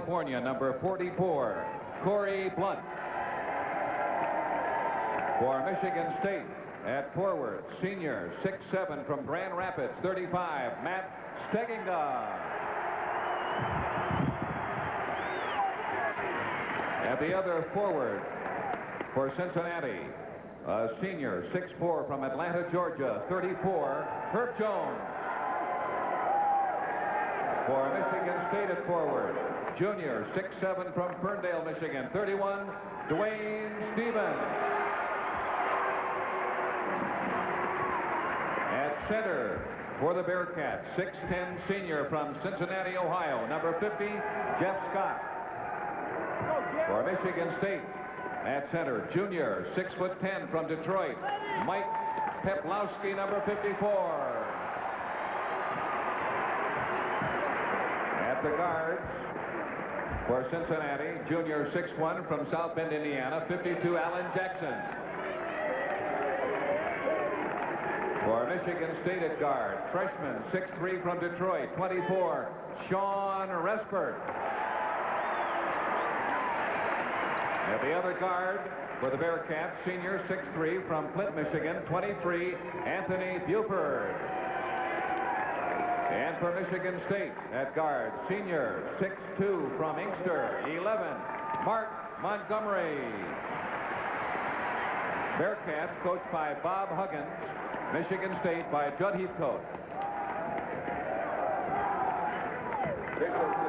California, number 44, Corey Blunt. For Michigan State, at forward, senior, 6'7" from Grand Rapids, 35, Matt Steginga. At the other forward, for Cincinnati, a senior, 6'4" from Atlanta, Georgia, 34, Herb Jones. For Michigan State at forward, junior, 6'7" from Ferndale, Michigan, 31, Dwayne Stevens. At center for the Bearcats, 6'10" senior from Cincinnati, Ohio, number 50, Jeff Scott. For Michigan State, at center, junior, 6'10" from Detroit, Mike Peplowski, number 54. At the guards, for Cincinnati, junior, 6'1" from South Bend, Indiana, 52, Alan Jackson. For Michigan State at guard, freshman, 6'3" from Detroit, 24, Sean Respert. At the other guard for the Bearcats, senior, 6'3" from Flint, Michigan, 23, Anthony Buford. And for Michigan State at guard, senior, 6'2" from Inkster, 11, Mark Montgomery. Bearcats coached by Bob Huggins, Michigan State by Judd Heathcote.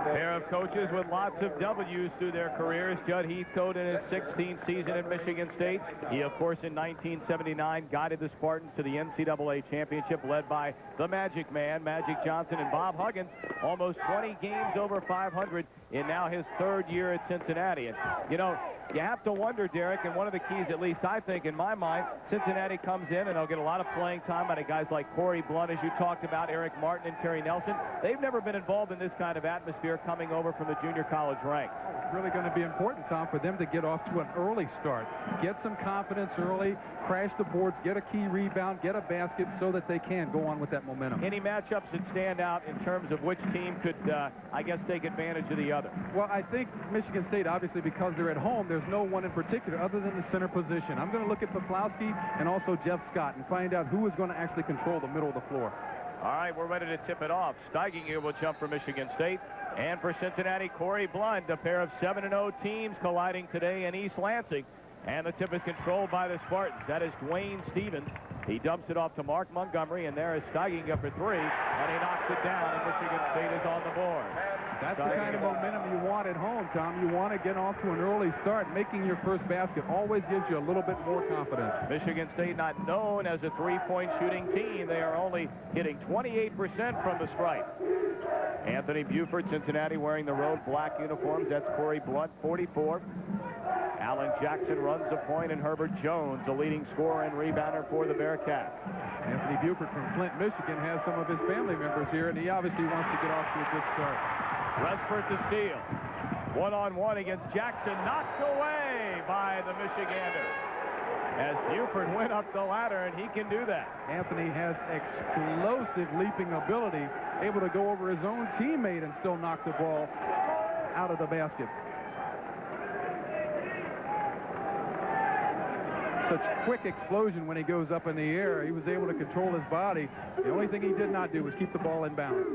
Pair of coaches with lots of W's through their careers. Judd Heathcote in his 16th season at Michigan State. He, of course, in 1979 guided the Spartans to the NCAA championship, led by the Magic Man, Magic Johnson, and Bob Huggins. Almost 20 games over 500 in now his third year at Cincinnati. And, you know, you have to wonder, Derek, and one of the keys, at least I think, in my mind, Cincinnati comes in and they'll get a lot of playing time out of guys like Corey Blunt, as you talked about, Eric Martin and Terry Nelson. They've never been involved in this kind of atmosphere coming over from the junior college ranks. It's really going to be important, Tom, for them to get off to an early start. Get some confidence early, crash the boards, get a key rebound, get a basket so that they can go on with that momentum. Any matchups that stand out in terms of which team could, I guess, take advantage of the other? Well, I think Michigan State, obviously, because they're at home, there's no one in particular other than the center position. I'm going to look at Peplowski and also Jeff Scott and find out who is going to actually control the middle of the floor. All right, we're ready to tip it off. Steiginger will jump for Michigan State. And for Cincinnati, Corey Blunt, a pair of 7-0 teams colliding today in East Lansing. And the tip is controlled by the Spartans. That is Dwayne Stevens. He dumps it off to Mark Montgomery, and there is Steiginger for three, and he knocks it down, and Michigan State is on the board. That's the kind of momentum you want at home, Tom. You want to get off to an early start. Making your first basket always gives you a little bit more confidence. Michigan State not known as a three-point shooting team. They are only hitting 28% from the stripe. Anthony Buford, Cincinnati, wearing the road black uniforms. That's Corey Blunt, 44. Alan Jackson runs the point, and Herbert Jones, the leading scorer and rebounder for the Bearcats. Anthony Buford from Flint, Michigan, has some of his family members here, and he obviously wants to get off to a good start. Respert to steal. One-on-one against Jackson, knocked away by the Michigander. As Buford went up the ladder, and he can do that. Anthony has explosive leaping ability, able to go over his own teammate and still knock the ball out of the basket. Such quick explosion when he goes up in the air. He was able to control his body. The only thing he did not do was keep the ball in bounds.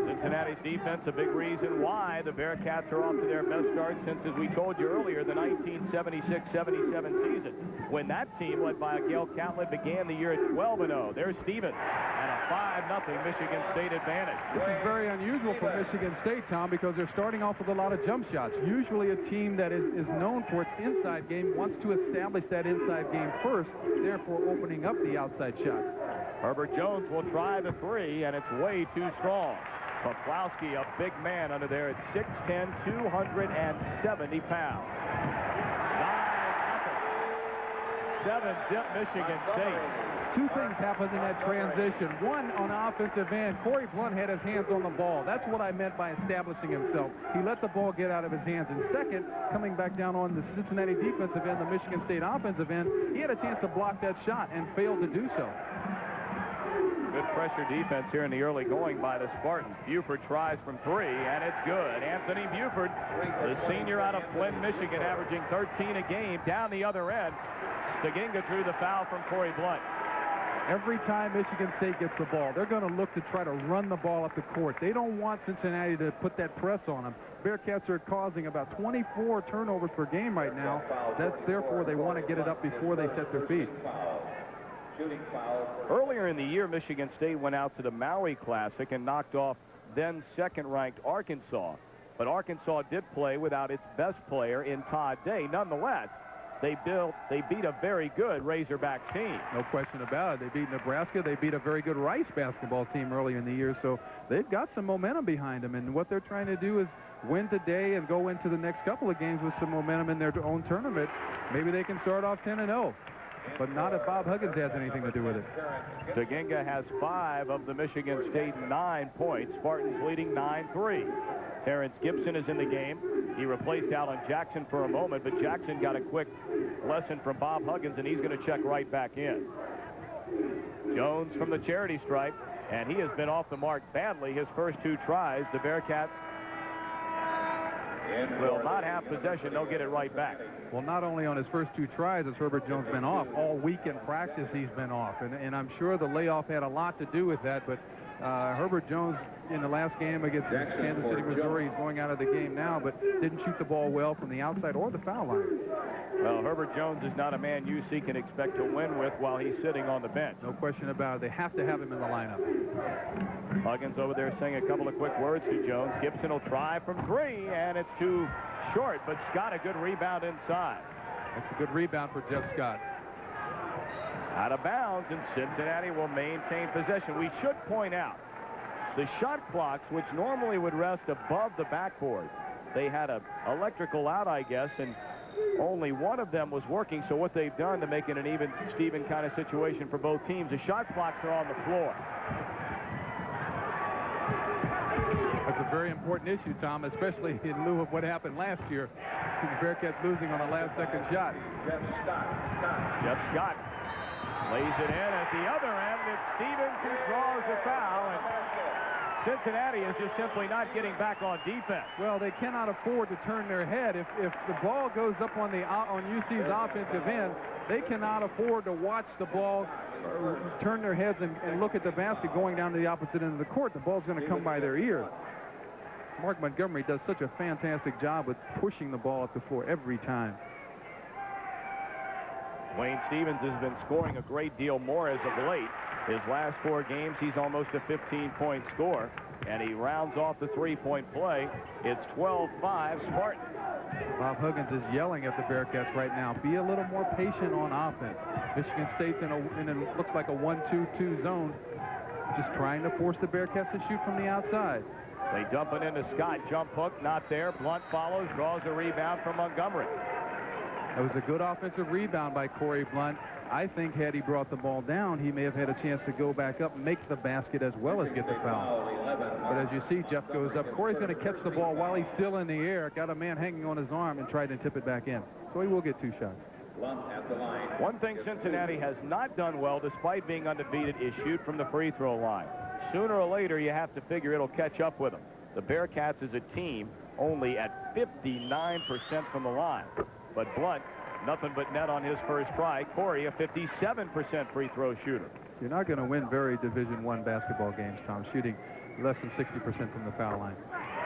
Cincinnati's defense, a big reason why the Bearcats are off to their best start since, as we told you earlier, the 1976-77 season, when that team, led by Gail Catlett, began the year at 12-0. There's Stevens, and a 5-0 Michigan State advantage. This is very unusual for Michigan State, Tom, because they're starting off with a lot of jump shots. Usually a team that is known for its inside game wants to establish that inside game first, therefore opening up the outside shots. Herbert Jones will try the three, and it's way too strong. Peplowski, a big man under there at 6'10", 270 pounds. 9-0. 7-zip Michigan State. Two things happened in that transition. One, on offensive end, Corey Blunt had his hands on the ball. That's what I meant by establishing himself. He let the ball get out of his hands. And second, coming back down on the Cincinnati defensive end, the Michigan State offensive end, he had a chance to block that shot and failed to do so. Good good pressure defense here in the early going by the Spartans. Buford tries from 3, and it's good. Anthony Buford, the senior out of Flint, Michigan, averaging 13 a game. Down the other end, Staginga drew the foul from Corey Blunt. Every time Michigan State gets the ball, they're going to look to try to run the ball up the court. They don't want Cincinnati to put that press on them. Bearcats are causing about 24 turnovers per game right now. That's therefore they want to get it up before they set their feet. Earlier in the year, Michigan State went out to the Maui Classic and knocked off then second-ranked Arkansas. But Arkansas did play without its best player in Todd Day. Nonetheless, they beat a very good Razorbacks team. No question about it. They beat Nebraska. They beat a very good Rice basketball team earlier in the year. So they've got some momentum behind them. And what they're trying to do is win today and go into the next couple of games with some momentum in their own tournament. Maybe they can start off 10-0. But not if Bob Huggins has anything to do with it. Staginga has 5 of the Michigan State 9 points. Spartans leading 9-3. Terrence Gibson is in the game. He replaced Alan Jackson for a moment, but Jackson got a quick lesson from Bob Huggins, and he's going to check right back in. Jones from the charity stripe, and he has been off the mark badly. His first 2 tries, the Bearcats will not have possession. They'll get it right back. Well, not only on his first 2 tries has Herbert Jones been off. All week in practice he's been off. And I'm sure the layoff had a lot to do with that. But Herbert Jones in the last game against Kansas City, Missouri, he's going out of the game now, but didn't shoot the ball well from the outside or the foul line. Well, Herbert Jones is not a man UC can expect to win with while he's sitting on the bench. No question about it. They have to have him in the lineup. Huggins over there saying a couple of quick words to Jones. Gibson will try from 3, and it's too short, but Scott a good rebound inside. That's a good rebound for Jeff Scott. Out of bounds, and Cincinnati will maintain possession. We should point out the shot clocks, which normally would rest above the backboard. They had an electrical out, I guess, and only one of them was working. So what they've done to make it an even-Steven kind of situation for both teams, the shot clocks are on the floor. That's a very important issue, Tom, especially in lieu of what happened last year. The Bearcats losing on the last-second shot. Jeff Scott lays it in at the other end. It's Stevens who draws the foul, and Cincinnati is just simply not getting back on defense. Well, they cannot afford to turn their head. If the ball goes up on UC's offensive end, they cannot afford to watch the ball turn their heads and look at the basket going down to the opposite end of the court. The ball's going to come by their ears. Mark Montgomery does such a fantastic job with pushing the ball up the floor every time. Wayne Stevens has been scoring a great deal more as of late. His last 4 games, he's almost a 15-point scorer, and he rounds off the 3-point play. It's 12-5 Spartans. Bob Huggins is yelling at the Bearcats right now. Be a little more patient on offense. Michigan State's in a looks like a 1-2-2 zone, just trying to force the Bearcats to shoot from the outside. They dump it into Scott. Jump hook, not there. Blunt follows, draws a rebound from Montgomery. That was a good offensive rebound by Corey Blunt. I think had he brought the ball down, he may have had a chance to go back up, make the basket as well as get the foul. But as you see, Jeff goes up. Corey's going to catch the ball while he's still in the air. Got a man hanging on his arm and tried to tip it back in. So he will get 2 shots. One thing Cincinnati has not done well, despite being undefeated, is shoot from the free throw line. Sooner or later, you have to figure it'll catch up with them. The Bearcats as a team only at 59% from the line. But Blunt, nothing but net on his first try. Corey, a 57% free throw shooter. You're not going to win very Division I basketball games, Tom, shooting less than 60% from the foul line.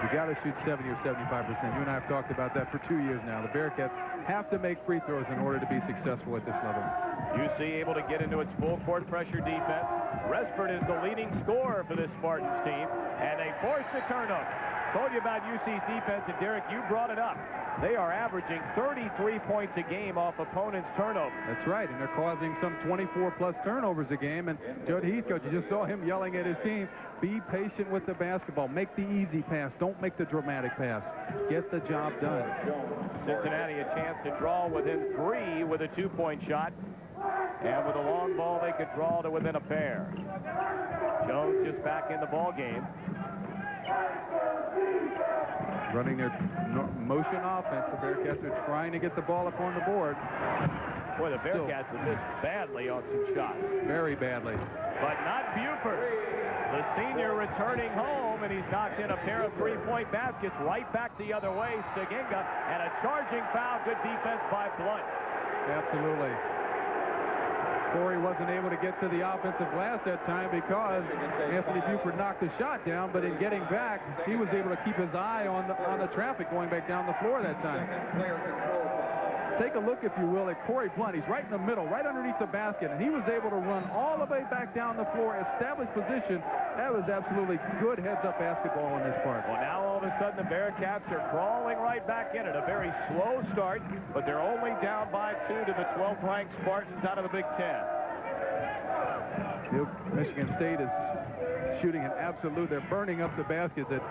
You got to shoot 70 or 75%. You and I have talked about that for 2 years now. The Bearcats have to make free throws in order to be successful at this level. UC able to get into its full court pressure defense. Resford is the leading scorer for this Spartans team, and they force the turnover. Told you about UC's defense, and Derek, you brought it up. They are averaging 33 points a game off opponents' turnovers. That's right, and they're causing some 24-plus turnovers a game. And Judd Heathcote, you just saw him yelling at his team, be patient with the basketball. Make the easy pass. Don't make the dramatic pass. Get the job done. Cincinnati a chance to draw within 3 with a 2-point shot. And with a long ball, they could draw to within a pair. Jones just back in the ball game. Running their motion offense. The Bearcats are trying to get the ball up on the board. Boy, the Bearcats have missed badly on some shots. Very badly. But not Buford. The senior returning home, and he's knocked in a pair of three-point baskets right back the other way. Steginga, and a charging foul. Good defense by Blunt. Absolutely. Corey wasn't able to get to the offensive glass that time because Anthony Buford knocked the shot down, but in getting back, he was able to keep his eye on the traffic going back down the floor that time. Take a look, if you will, at Corey Blunt. He's right in the middle, right underneath the basket, and he was able to run all the way back down the floor, establish position. That was absolutely good heads-up basketball on this part. Well, now all of a sudden the Bearcats are crawling right back in it. A very slow start, but they're only down by 2 to the 12th-ranked Spartans out of the Big Ten. Michigan State is shooting an absolute. They're burning up the baskets at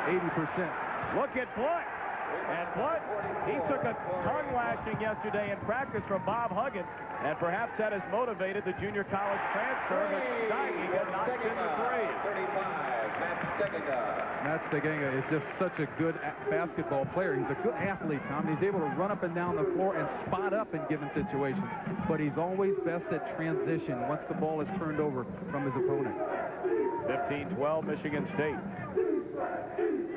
80%. Look at Blunt. And Blunt, he took a tongue lashing yesterday in practice from Bob Huggins, and perhaps that has motivated the junior college transfer, but Steginga knocks in the three. 35, Matt Steginga is just such a good basketball player. He's a good athlete, Tom. He's able to run up and down the floor and spot up in given situations, but he's always best at transition once the ball is turned over from his opponent. 15-12 Michigan State.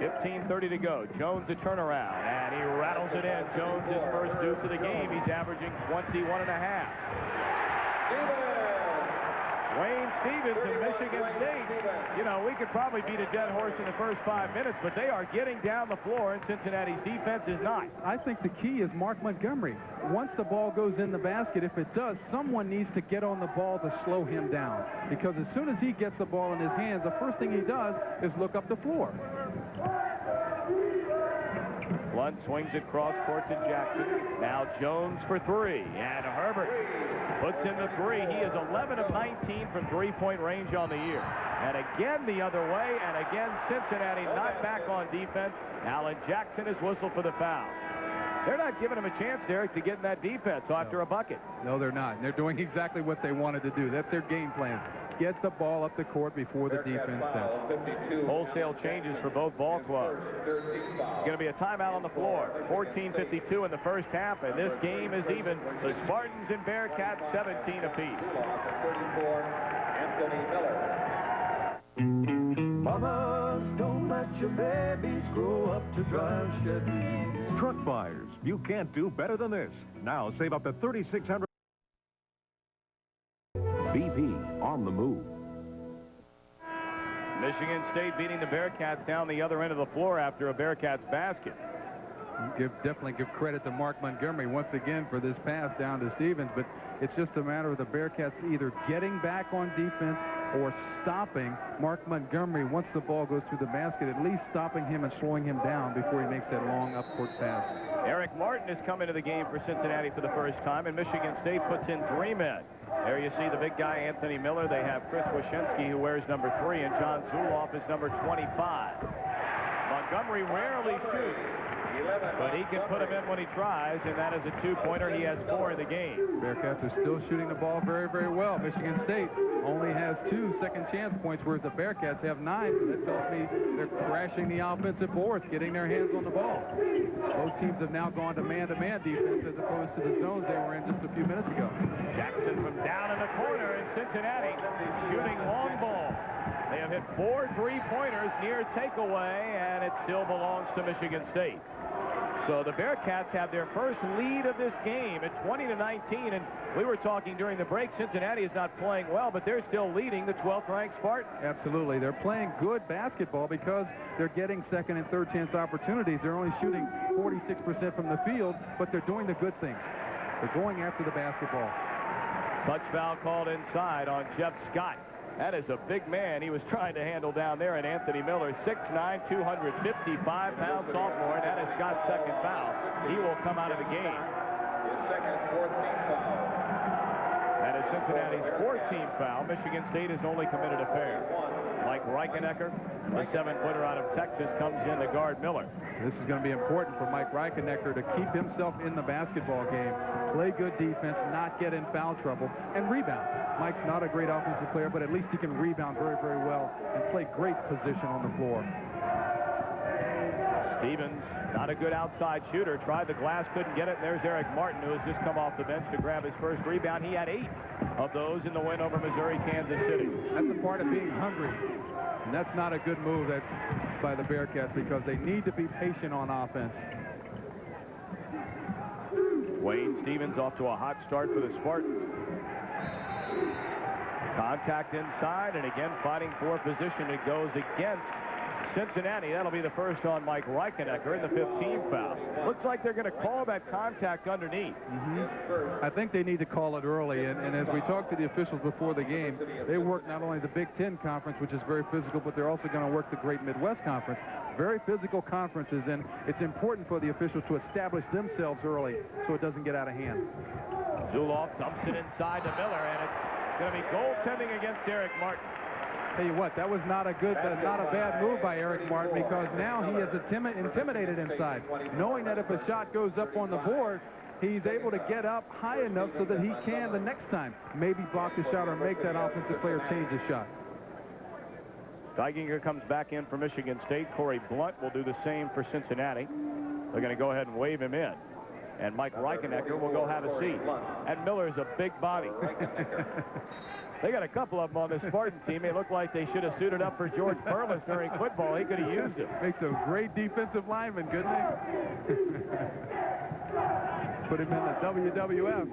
15:30 to go. Jones a turnaround, and he rattles it in. Jones his first deuce of the game. He's averaging 21.5. Wayne Stevens of Michigan State. You know, we could probably beat a dead horse in the first 5 minutes, but they are getting down the floor, and Cincinnati's defense is not. I think the key is Mark Montgomery. Once the ball goes in the basket, if it does, someone needs to get on the ball to slow him down. Because as soon as he gets the ball in his hands, the first thing he does is look up the floor. Blunt swings it cross court to Jackson. Now Jones for three, and Herbert puts in the three. He is 11 of 19 from three-point range on the year. And again the other way, and again Cincinnati not back on defense. Alan Jackson is whistled for the foul. They're not giving him a chance, Derek, to get in that defense after a bucket. No, they're not. They're doing exactly what they wanted to do. That's their game plan. Get the ball up the court before the defense sets. Wholesale changes for both ball clubs. It's going to be a timeout on the floor. 14:52 in the first half, and this game is even. The Spartans and Bearcats 17 apiece. 34, Anthony Miller. Mamas, don't let your babies grow up to drive Chevys. Truck buyers, you can't do better than this. Now save up to $3,600. BP on the move. Michigan State beating the Bearcats down the other end of the floor after a Bearcats basket. Definitely give credit to Mark Montgomery once again for this pass down to Stevens, but it's just a matter of the Bearcats either getting back on defense or stopping Mark Montgomery once the ball goes through the basket, at least stopping him and slowing him down before he makes that long up-court pass. Eric Martin has come into the game for Cincinnati for the first time, and Michigan State puts in 3 men. There you see the big guy, Anthony Miller. They have Chris Wyshynski, who wears number 3, and John Zuloff is number 25. Montgomery rarely shoots, but he can put him in when he tries, and that is a 2-pointer. He has 4 in the game. Bearcats are still shooting the ball very, very well. Michigan State only has 2 second-chance points, whereas the Bearcats have 9. So that tells me they're crashing the offensive boards, getting their hands on the ball. Both teams have now gone to man-to-man defense as opposed to the zones they were in just a few minutes ago. Jackson from down in the corner in Cincinnati, shooting long ball. They have hit 4 3-pointers near takeaway, and it still belongs to Michigan State. So the Bearcats have their first lead of this game at 20-19, and we were talking during the break, Cincinnati is not playing well, but they're still leading the 12th-ranked Spartans. Absolutely. They're playing good basketball because they're getting second and third chance opportunities. They're only shooting 46% from the field, but they're doing the good things. They're going after the basketball. Touch foul called inside on Jeff Scott. That is a big man he was trying to handle down there, and Anthony Miller, 6'9", 255-pound sophomore, and that is Scott's second foul. He will come out of the game. His second 14th foul. That is Cincinnati's 14th foul. Michigan State has only committed a pair. Mike Reichenegger, the 7-footer out of Texas, comes in to guard Miller. This is going to be important for Mike Reichenegger to keep himself in the basketball game, play good defense, not get in foul trouble, and rebound. Mike's not a great offensive player, but at least he can rebound very, very well and play great position on the floor. Stevens Not a good outside shooter. Tried the glass, couldn't get it. There's Eric Martin, who has just come off the bench to grab his first rebound. He had 8 of those in the win over Missouri, Kansas City. That's a part of being hungry. And that's not a good move by the Bearcats, because they need to be patient on offense. Wayne Stevens off to a hot start for the Spartans. Contact inside, and again fighting for position. It goes against Cincinnati. That'll be the first on Mike Reichenegger in the 15th foul. Looks like they're going to call that contact underneath. I think they need to call it early, and as we talked to the officials before the game, they work not only the Big Ten Conference, which is very physical, but they're also going to work the Great Midwest Conference. Very physical conferences, and it's important for the officials to establish themselves early so it doesn't get out of hand. Zuloff dumps it inside to Miller, and it's going to be goaltending against Eric Martin. Tell you what, that was not a bad move by Eric Martin, because now he is intimidated inside, knowing that if a shot goes up on the board, he's able to get up high enough so that he can the next time maybe block the shot or make that offensive player change the shot. Steiginger comes back in for Michigan State. Corey Blunt will do the same for Cincinnati. They're going to go ahead and wave him in. And Mike Reichenegger will go have a seat. And Miller's a big body. They got a couple of them on this Spartan team. They look like they should have suited up for George Perlis during football. He could have used it. Makes a great defensive lineman, couldn't he? Put him in the WWF.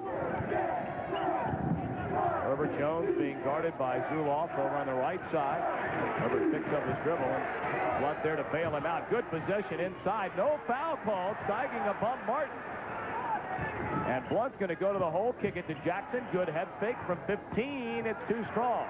Herbert Jones being guarded by Zuloff over on the right side. Herbert picks up his dribble, and Blunt there to bail him out. Good possession inside. No foul called. Steiginger bump Martin. And Blunt's going to go to the hole, kick it to Jackson. Good head fake from 15. It's too strong.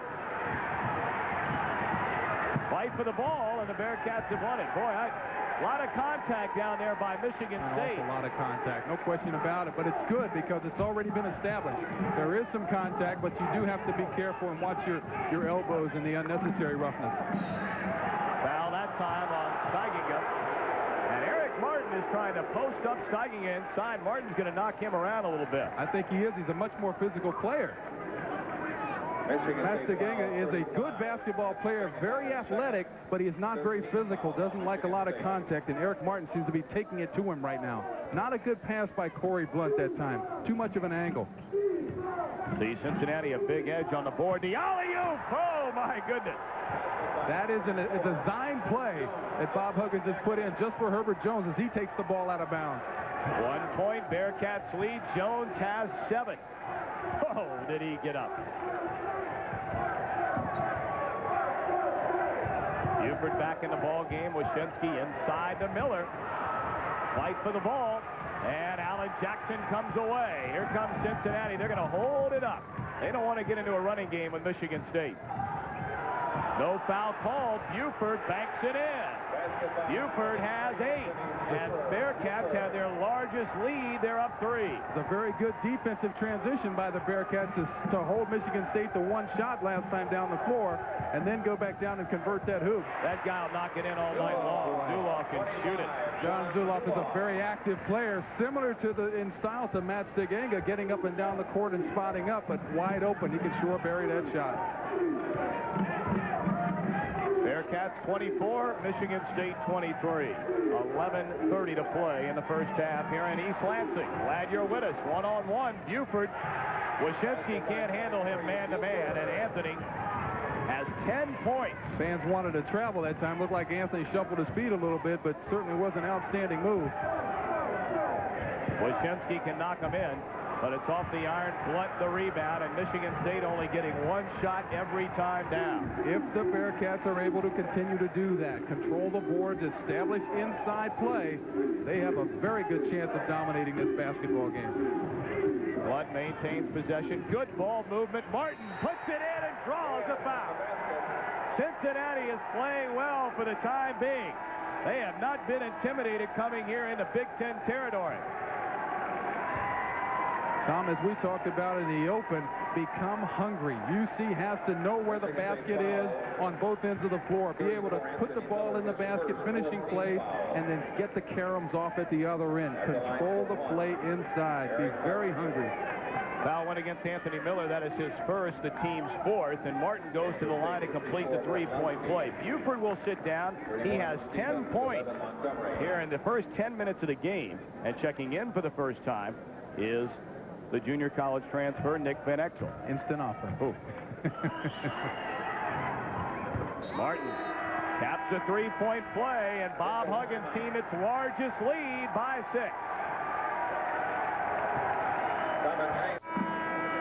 Fight for the ball, and the Bearcats have won it. Boy, a lot of contact down there by Michigan State. A lot of contact, no question about it. But it's good because it's already been established. There is some contact, but you do have to be careful and watch your elbows and the unnecessary roughness. Foul that time on Steiginger. Martin is trying to post up Steiginger inside. Martin's going to knock him around a little bit. I think he is. He's a much more physical player. Steiginger is a good basketball player, very athletic, but he is not very physical, doesn't like a lot of contact, and Eric Martin seems to be taking it to him right now. Not a good pass by Corey Blunt that time. Too much of an angle. See Cincinnati a big edge on the board. The alley-oop! Oh, my goodness. That is a design play that Bob Huggins has put in just for Herbert Jones as he takes the ball out of bounds. 1 point, Bearcats lead. Jones has 7. Oh, did he get up? Buford back in the ball game. Wyshynski inside to Miller. Fight for the ball. And Alan Jackson comes away. Here comes Cincinnati. They're going to hold it up. They don't want to get into a running game with Michigan State. No foul called. Buford banks it in. Buford has 8. And Bearcats have their largest lead. They're up 3. It's a very good defensive transition by the Bearcats to hold Michigan State to 1 shot last time down the floor and then go back down and convert that hoop. That guy will knock it in all night long. Zuloff can shoot it. John Zuloff is a very active player, similar in style to Matt Steiginger, getting up and down the court and spotting up, but wide open. He can sure bury that shot. Bearcats 24, Michigan State 23. 11:30 to play in the first half here in East Lansing. Glad you're with us. One-on-one, Buford. Wyshynski can't handle him man-to-man, and Anthony has 10 points. Fans wanted to travel that time. Looked like Anthony shuffled his feet a little bit, but certainly was an outstanding move. Wyshynski can knock him in, but it's off the iron. Blunt the rebound, and Michigan State only getting 1 shot every time down. If the Bearcats are able to continue to do that, control the boards, establish inside play, they have a very good chance of dominating this basketball game. Blunt maintains possession. Good ball movement. Martin puts it in and draws a foul. Cincinnati is playing well for the time being. They have not been intimidated coming here into Big Ten territory. Tom, as we talked about in the open, become hungry. UC has to know where the basket is on both ends of the floor, be able to put the ball in the basket, finishing plays, and then get the caroms off at the other end. Control the play inside. Be very hungry. Foul went against Anthony Miller. That is his first, the team's 4th, and Martin goes to the line to complete the 3-point play. Buford will sit down. He has 10 points here there in the first 10 minutes of the game, and checking in for the first time is the junior college transfer, Nick Van Exel. Instant offense. Oh. Martin caps a three-point play, and Bob Huggins' team its largest lead by 6.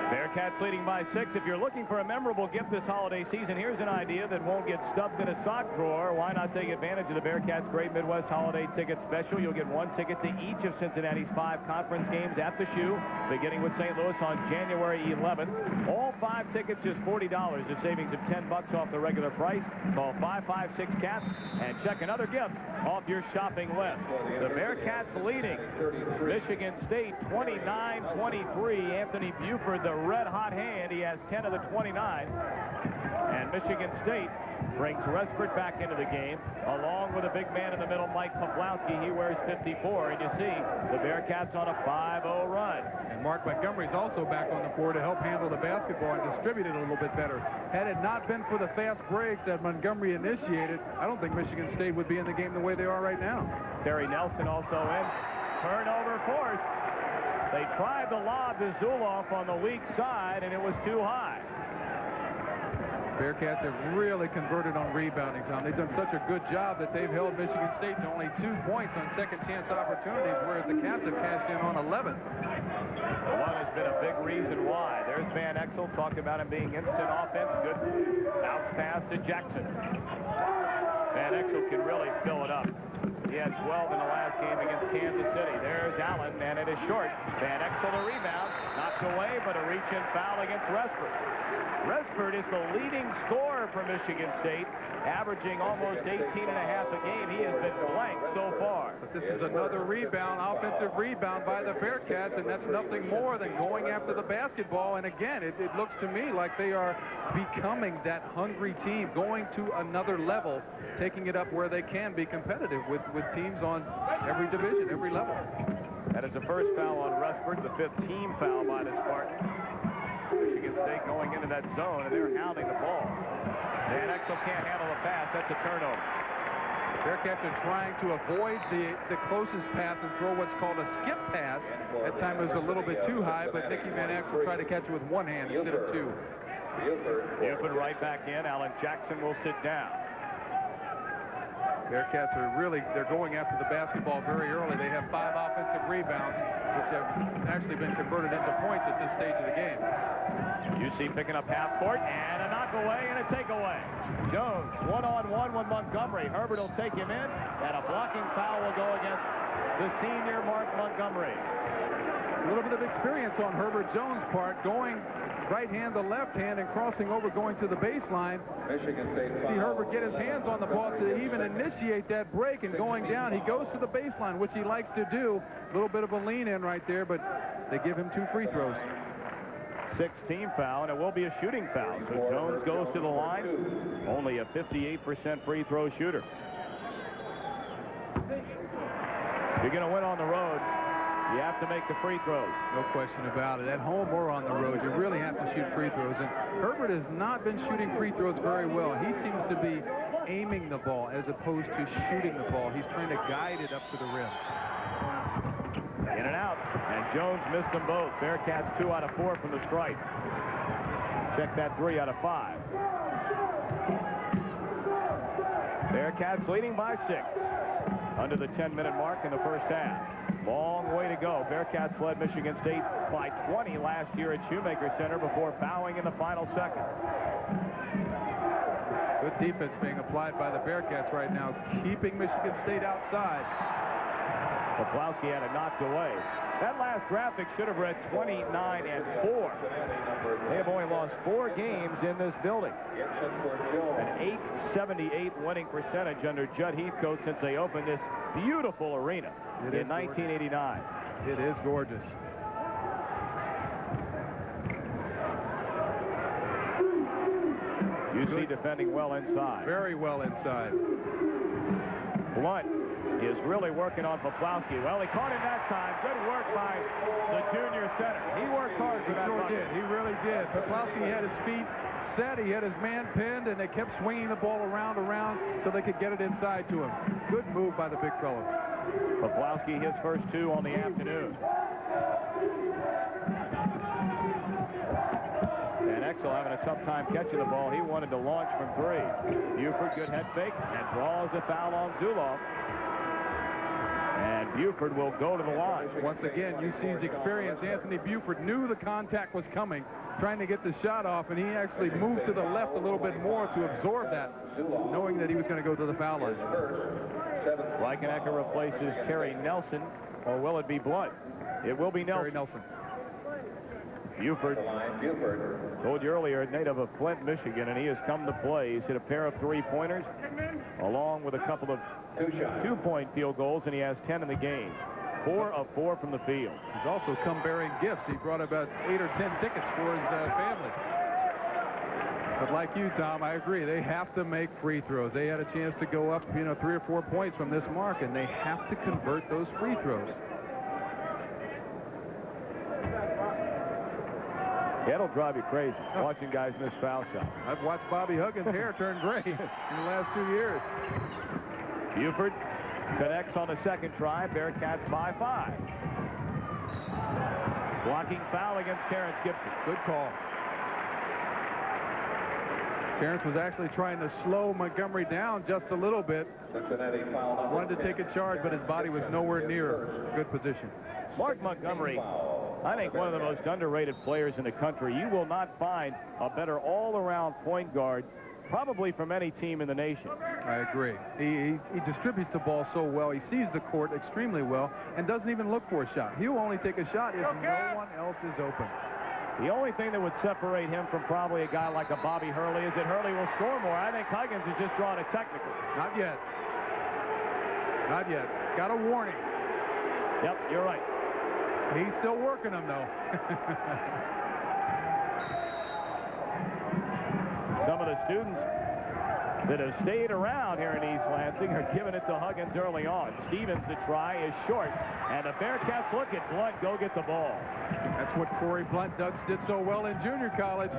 Bearcats leading by 6. If you're looking for a memorable gift this holiday season, here's an idea that won't get stuffed in a sock drawer. Why not take advantage of the Bearcats Great Midwest Holiday Ticket Special? You'll get 1 ticket to each of Cincinnati's 5 conference games at the Shoe, beginning with St. Louis on January 11th. All 5 tickets just $40, a savings of $10 off the regular price. Call 556-CAT and check another gift off your shopping list. The Bearcats leading Michigan State 29-23. Anthony Buford, the red-hot hand. He has 10 of the 29. And Michigan State brings Resford back into the game, along with a big man in the middle, Mike Pawlowski. He wears 54, and you see the Bearcats on a 5-0 run. And Mark Montgomery's also back on the floor to help handle the basketball and distribute it a little bit better. Had it not been for the fast breaks that Montgomery initiated, I don't think Michigan State would be in the game the way they are right now. Terry Nelson also in. Turnover forced. They tried to lob to Zuloff on the weak side, and it was too high. Bearcats have really converted on rebounding, Tom. They've done such a good job that they've held Michigan State to only 2 points on second-chance opportunities, whereas the Cats have cashed in on 11. The one has been a big reason why. There's Van Exel talking about him being instant offense. Good bounce pass to Jackson. Van Exel can really fill it up. He had 12 in the last game against Kansas City. There's Allen, and it is short. Van Exel the rebound. Knocked away, but a reach-in foul against Resford. Resford is the leading scorer for Michigan State, averaging almost 18.5 a game. He has been blank so far. But this is another rebound, offensive rebound by the Bearcats, and that's nothing more than going after the basketball. And again, it looks to me like they are becoming that hungry team, going to another level, taking it up where they can be competitive with teams on every division, every level. That is the first foul on Resford, the 5th team foul by the Spartans. Michigan State going into that zone, and they're hounding the ball. Van Exel can't handle the pass. That's a turnover. Bearcats are trying to avoid the closest pass and throw what's called a skip pass. That time it was a little bit too high, but Nicky Van Exel tried to catch it with 1 hand instead of 2. Buford right back in. Alan Jackson will sit down. Bearcats are they're going after the basketball very early. They have 5 offensive rebounds, which have actually been converted into points at this stage of the game. UC picking up half court, and a knock away and a takeaway. Jones one-on-one with Montgomery. Herbert will take him in, and a blocking foul will go against the senior Mark Montgomery. A little bit of experience on Herbert Jones' part, going right hand to left hand and crossing over, going to the baseline. See Herbert get his hands on the ball to even initiate that break, and going down, he goes to the baseline, which he likes to do. A little bit of a lean in right there, but they give him 2 free throws. 6-team foul, and it will be a shooting foul. So Jones goes to the line, only a 58% free throw shooter. If you're going to win on the road, you have to make the free throws. No question about it. At home or on the road, you really have to shoot free throws. And Herbert has not been shooting free throws very well. He seems to be aiming the ball as opposed to shooting the ball. He's trying to guide it up to the rim. In and out. And Jones missed them both. Bearcats 2 out of 4 from the stripe. Check that 3 out of 5. Bearcats leading by 6. Under the 10-minute mark in the first half. Long way to go. Bearcats led Michigan State by 20 last year at Shoemaker Center before bowing in the final second. Good defense being applied by the Bearcats right now, keeping Michigan State outside. Pawlowski had it knocked away. That last graphic should have read 29-4. They have only lost 4 games in this building. An .878 winning percentage under Judd Heathcote since they opened this beautiful arena in 1989. It is gorgeous. UC defending well inside. Very well inside. Blunt is really working on Pawlowski. Well, he caught him that time. Good work by the junior center. He worked hard for that bucket. He really did. Pawlowski had his feet set. He had his man pinned, and they kept swinging the ball around so they could get it inside to him. Good move by the big fellow. Poplawski his first 2 on the afternoon. And Exel having a tough time catching the ball. He wanted to launch from 3. Buford, good head fake, and draws the foul on Zuloff. And Buford will go to the line. Once again, you see his experience. Anthony Buford knew the contact was coming, trying to get the shot off, and he actually moved to the left a little bit more to absorb that, knowing that he was going to go to the foul line. Reichenegger replaces Kerry Nelson, or will it be Blunt? It will be Nelson. Kerry Nelson. Buford, told you earlier, native of Flint, Michigan, and he has come to play. He's hit a pair of 3-pointers, along with a couple of 2-point field goals, and he has 10 in the game. 4 of 4 from the field. He's also come bearing gifts. He brought about 8 or 10 tickets for his family. But like you, Tom, I agree. They have to make free throws. They had a chance to go up, 3 or 4 points from this mark, and they have to convert those free throws. That'll drive you crazy, watching guys miss foul shots. I've watched Bobby Huggins' hair turn gray in the last 2 years. Buford connects on the second try. Bearcats by 5. Blocking foul against Terrence Gibson. Good call. Terrence was actually trying to slow Montgomery down just a little bit. Wanted to take a charge, but his body was nowhere near good position. Mark Montgomery, I think one of the most underrated players in the country. You will not find a better all-around point guard probably from any team in the nation. I agree. He distributes the ball so well. He sees the court extremely well and doesn't even look for a shot. He'll only take a shot if no one else is open. The only thing that would separate him from probably a guy like a Bobby Hurley is that Hurley will score more. I think Huggins is just drawing a technical. Not yet. Not yet. Got a warning. Yep, you're right. He's still working them, though. Some of the students that have stayed around here in East Lansing are giving it to Huggins early on. Stevens, the try is short, and the Bearcats look at Blunt go get the ball. That's what Corey Blunt did so well in junior college.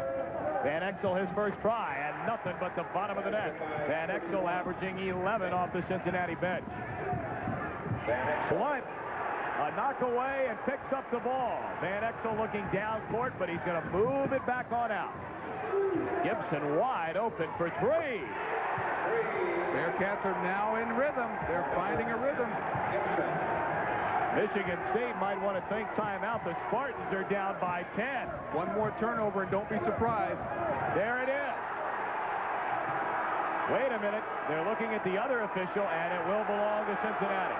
Van Exel his first try, and nothing but the bottom of the net. Van Exel averaging 11 off the Cincinnati bench. Blunt, a knock away and picks up the ball. Van Exel looking down court, but he's going to move it back on out. Gibson wide open for 3. Bearcats are now in rhythm. They're finding a rhythm. Michigan State might want to think timeout. The Spartans are down by 10. One more turnover, and don't be surprised. There it is. Wait a minute. They're looking at the other official, and it will belong to Cincinnati.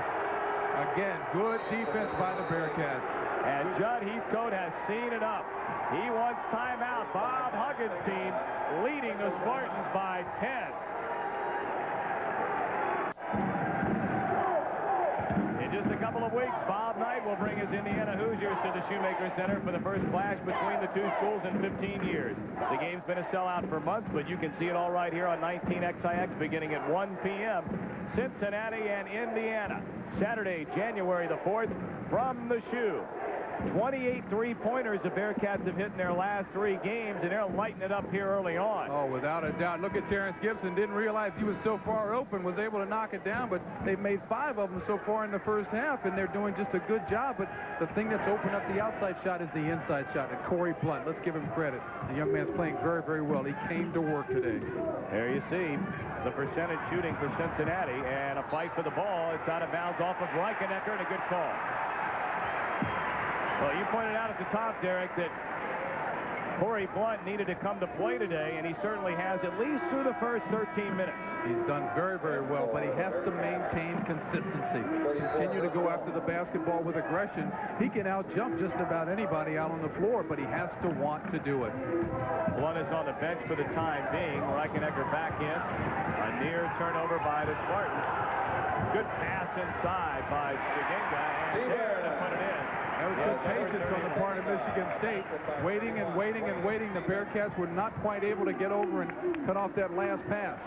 Again, good defense by the Bearcats. And Judd Heathcote has seen it up. He wants timeout. Bob Huggins' team leading the Spartans by 10. In just a couple of weeks, Bob Knight will bring his Indiana Hoosiers to the Shoemaker Center for the first clash between the two schools in 15 years. The game's been a sellout for months, but you can see it all right here on 19XIX beginning at 1 p.m. Cincinnati and Indiana. Saturday, January the 4th, from the Shoe. 28 three-pointers the Bearcats have hit in their last 3 games, and they're lighting it up here early on. Oh, without a doubt. Look at Terrence Gibson. Didn't realize he was so far open, was able to knock it down, but they've made 5 of them so far in the first half, and they're doing just a good job. But the thing that's opened up the outside shot is the inside shot. And Corey Blunt, let's give him credit. The young man's playing very, very well. He came to work today. There you see the percentage shooting for Cincinnati, and a fight for the ball. It's out of bounds off of Reichenegger, and a good call. Well, you pointed out at the top, Derek, that Corey Blunt needed to come to play today, and he certainly has, at least through the first 13 minutes. He's done very, very well, but he has to maintain consistency. Continue to go after the basketball with aggression. He can out-jump just about anybody out on the floor, but he has to want to do it. Blunt is on the bench for the time being. Reichenegger back in. A near turnover by the Spartans. Good pass inside by Stiginga, and there to put it in. That was good patience on the part of Michigan State. Waiting and waiting and waiting. The Bearcats were not quite able to get over and cut off that last pass.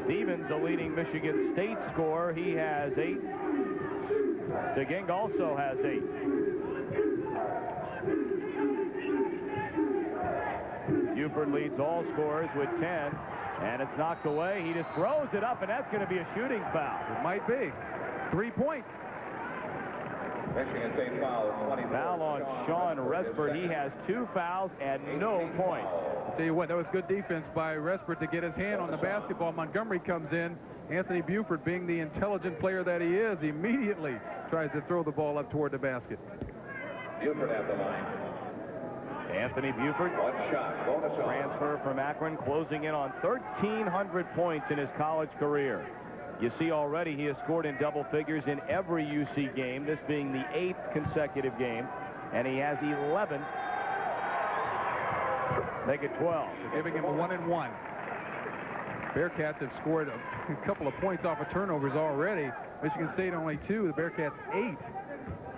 Stevens, the leading Michigan State scorer. He has 8. Stiginga also has 8. Buford leads all scorers with 10. And it's knocked away. He just throws it up, and that's going to be a shooting foul. It might be. 3 points. Michigan State foul, 24. Foul on Sean Resford. He has 2 fouls and no points. I'll tell you what, that was good defense by Resford to get his hand on the basketball. Montgomery comes in. Anthony Buford, being the intelligent player that he is, immediately tries to throw the ball up toward the basket. Buford at the line. Anthony Buford, 1 shot, bonus transfer from Akron, closing in on 1,300 points in his college career. You see already he has scored in double figures in every UC game, this being the 8th consecutive game, and he has 11. Make it 12. Giving him a 1-and-1. Bearcats have scored a couple of points off of turnovers already. Michigan State only 2. The Bearcats 8.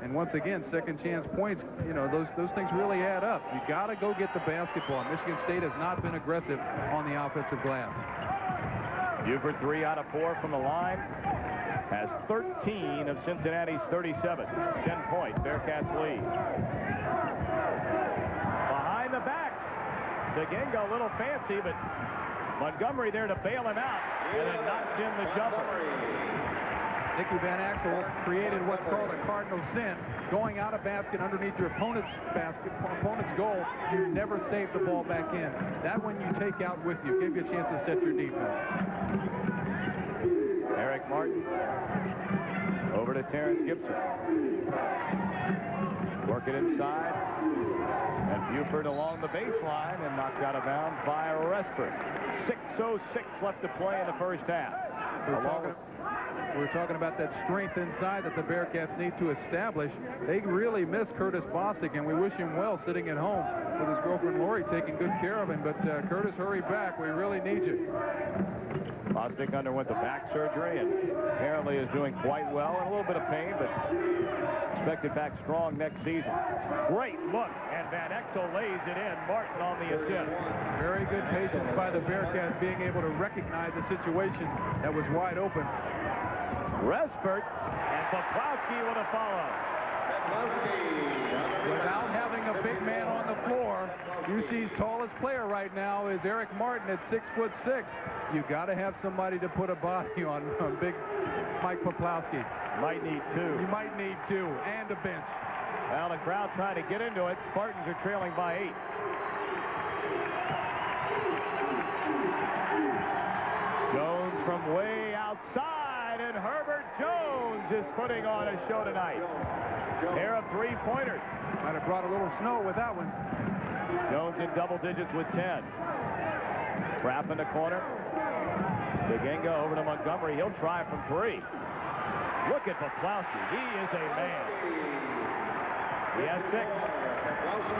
And once again, second chance points, you know, those things really add up. You got to go get the basketball. Michigan State has not been aggressive on the offensive glass. Buford 3 out of 4 from the line. Has 13 of Cincinnati's 37. 10 points. Bearcats lead. Behind the back. DeGengo a little fancy, but Montgomery there to bail him out. And then knocks in the jumper. Nicky Van Axel created what's called a cardinal sin. Going out of basket underneath your opponent's goal, you never save the ball back in. That one you take out with you. Give you a chance to set your defense. Eric Martin over to Terrence Gibson. Work it inside. And Buford along the baseline and knocked out of bounds by Resford. 6:06 left to play in the first half. We're talking about that strength inside that the Bearcats need to establish. They really miss Curtis Bostic, and we wish him well sitting at home with his girlfriend Lori taking good care of him. But Curtis, hurry back. We really need you. Bostic underwent the back surgery and apparently is doing quite well. In a little bit of pain, but expected back strong next season. Great look, and Van Exel lays it in. Martin on the assist. Very good patience by the Bearcats, being able to recognize a situation that was wide open. Resford and Poplawski with a follow. Without having a big man on the floor, UC's tallest player right now is Eric Martin at 6'6". You got to have somebody to put a body on big Mike Poplawski. Might need 2. You might need 2 and a bench. Well, the crowd trying to get into it. Spartans are trailing by 8. Jones from way outside, and Herbert Jones is putting on a show tonight. Pair of 3-pointers. Might have brought a little snow with that one. Jones in double digits with 10. Trap in the corner. DeGengo over to Montgomery. He'll try from 3. Look at Poplawski. He is a man. He has 6.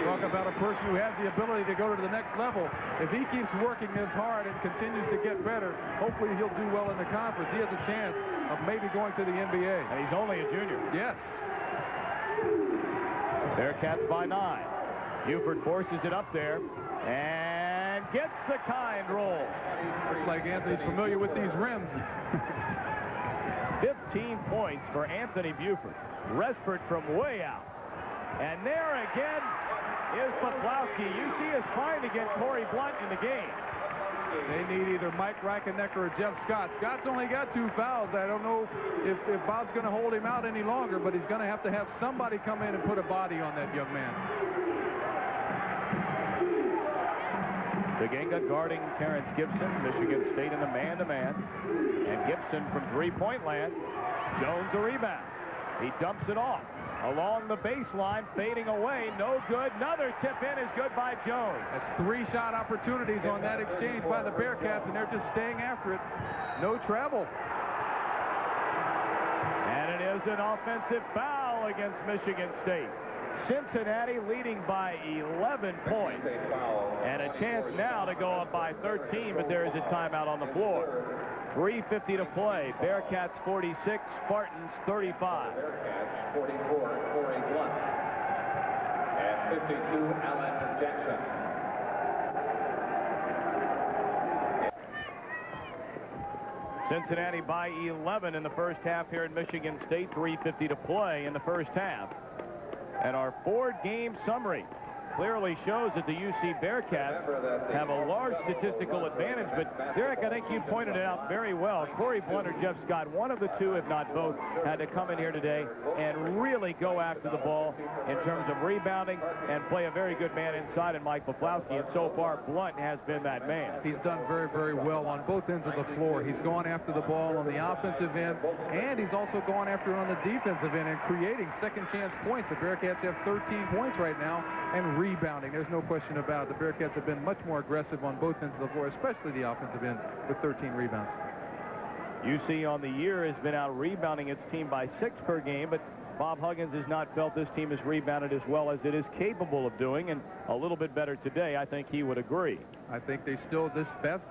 Talk about a person who has the ability to go to the next level. If he keeps working this hard and continues to get better, hopefully he'll do well in the conference. He has a chance of maybe going to the NBA. And he's only a junior. Yes. Bearcats by 9. Buford forces it up there and gets the kind roll. Looks like Anthony's familiar with these rims. 15 points for Anthony Buford. Resford from way out. And there again is Poplawski. UC is trying to get Corey Blunt in the game. They need either Mike Reichennecker or Jeff Scott. Scott's only got 2 fouls. I don't know if Bob's going to hold him out any longer, but he's going to have somebody come in and put a body on that young man. DeGengo guarding Terrence Gibson. Michigan State in the man-to-man. And Gibson from three-point land. Jones a rebound. He dumps it off. Along the baseline, fading away. No good. Another tip in is good by Jones. That's 3 shot opportunities on that exchange by the Bearcats, and they're just staying after it. No travel. And it is an offensive foul against Michigan State. Cincinnati leading by 11 points. And a chance now to go up by 13, but there is a timeout on the floor. 3:50 to play. Bearcats 46, Spartans 35. Bearcats 44, Corey Blunt. And 52, Alan Jackson. Cincinnati by 11 in the first half here in Michigan State. 3:50 to play in the first half. And our 4-game summary. clearly shows that the UC Bearcats have a large statistical advantage. But, Derek, I think you pointed it out very well. Corey Blunt or Jeff Scott, one of the two, if not both, had to come in here today and really go after the ball in terms of rebounding and play a very good man inside in Mike Pawlowski. And so far, Blunt has been that man. He's done very, very well on both ends of the floor. He's gone after the ball on the offensive end, and he's also gone after it on the defensive end and creating second chance points. The Bearcats have 13 points right now and rebounding. There's no question about it. The Bearcats have been much more aggressive on both ends of the floor, especially the offensive end, with 13 rebounds. UC on the year has been out rebounding its team by 6 per game, but Bob Huggins has not felt this team has rebounded as well as it is capable of doing, and a little bit better today. I think he would agree. I think this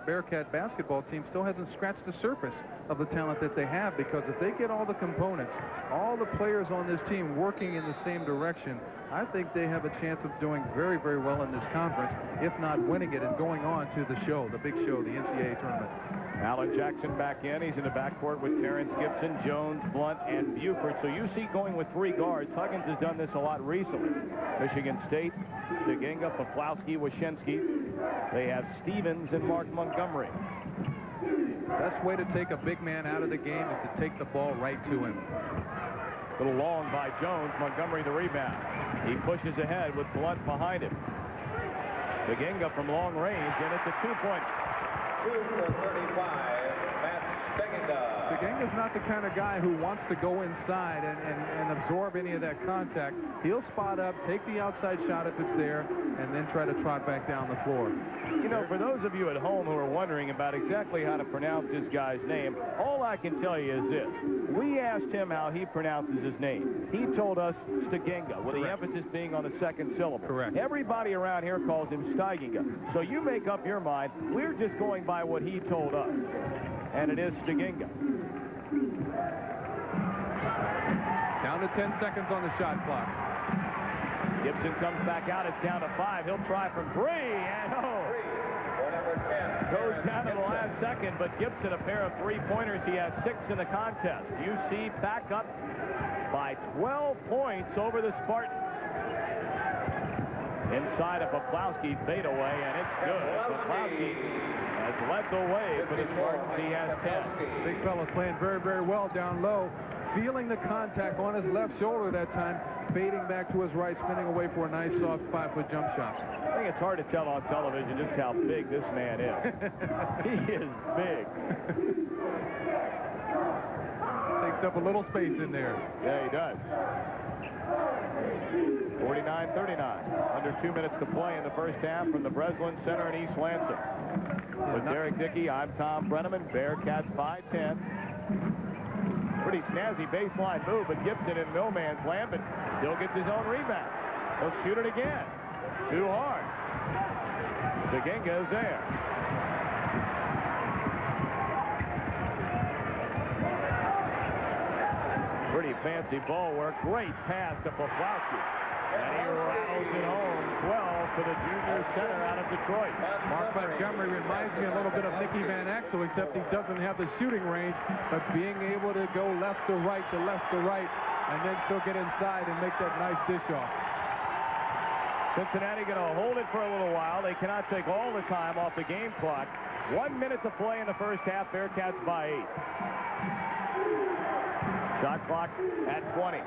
Bearcat basketball team still hasn't scratched the surface of the talent that they have, because if they get all the components, all the players on this team working in the same direction, I think they have a chance of doing very, very well in this conference, if not winning it and going on to the show, the big show, the NCAA tournament. Alan Jackson back in. He's in the backcourt with Terrence Gibson, Jones, Blunt, and Buford. So you see going with 3 guards. Huggins has done this a lot recently. Michigan State, Stegenga, Pawlowski, Wyshynski. They have Stevens and Mark Montgomery. Best way to take a big man out of the game is to take the ball right to him. A little long by Jones. Montgomery the rebound. He pushes ahead with Blunt behind him. Stegenga from long range, and it's a 2-point. 2 for 35, Matt Stegenga. Stegenga's not the kind of guy who wants to go inside and absorb any of that contact. He'll spot up, take the outside shot if it's there, and then try to trot back down the floor. You know, for those of you at home who are wondering about exactly how to pronounce this guy's name, all I can tell you is this. We asked him how he pronounces his name. He told us Stegenga, with the emphasis being on the second syllable. Correct. Everybody around here calls him Steigenga. So you make up your mind. We're just going by what he told us. And it is Stegenga. Down to 10 seconds on the shot clock. Gibson comes back out. It's down to 5. He'll try from 3. And goes down to the last second, but Gibson a pair of 3-pointers. He has 6 in the contest. UC back up by 12 points over the Spartans. Inside of Pawlowski fadeaway, and it's good. Pawlowski has led the way for the Spartans. He has 10. Big fella's playing very, very well down low. Feeling the contact on his left shoulder that time, fading back to his right, spinning away for a nice soft 5-foot jump shot. I think it's hard to tell on television just how big this man is. He is big. Takes up a little space in there. Yeah, he does. 49-39. Under 2 minutes to play in the first half from the Breslin Center in East Lansing. With Derek Dickey, I'm Tom Brenneman. Bearcats by 10. Pretty snazzy baseline move, but Gibson in no man's land, but still gets his own rebound. He'll shoot it again. Too hard. Stegenga is there. Pretty fancy ball work. Great pass to Pawlowski. And he rattles it home. 12 for the junior center out of Detroit. Mark Montgomery reminds me a little bit of Nicky Van Exel, except he doesn't have the shooting range, but being able to go left to right, and then still get inside and make that nice dish off. Cincinnati going to hold it for a little while. They cannot take all the time off the game clock. 1 minute to play in the first half. Bearcats by 8. Shot clock at 20.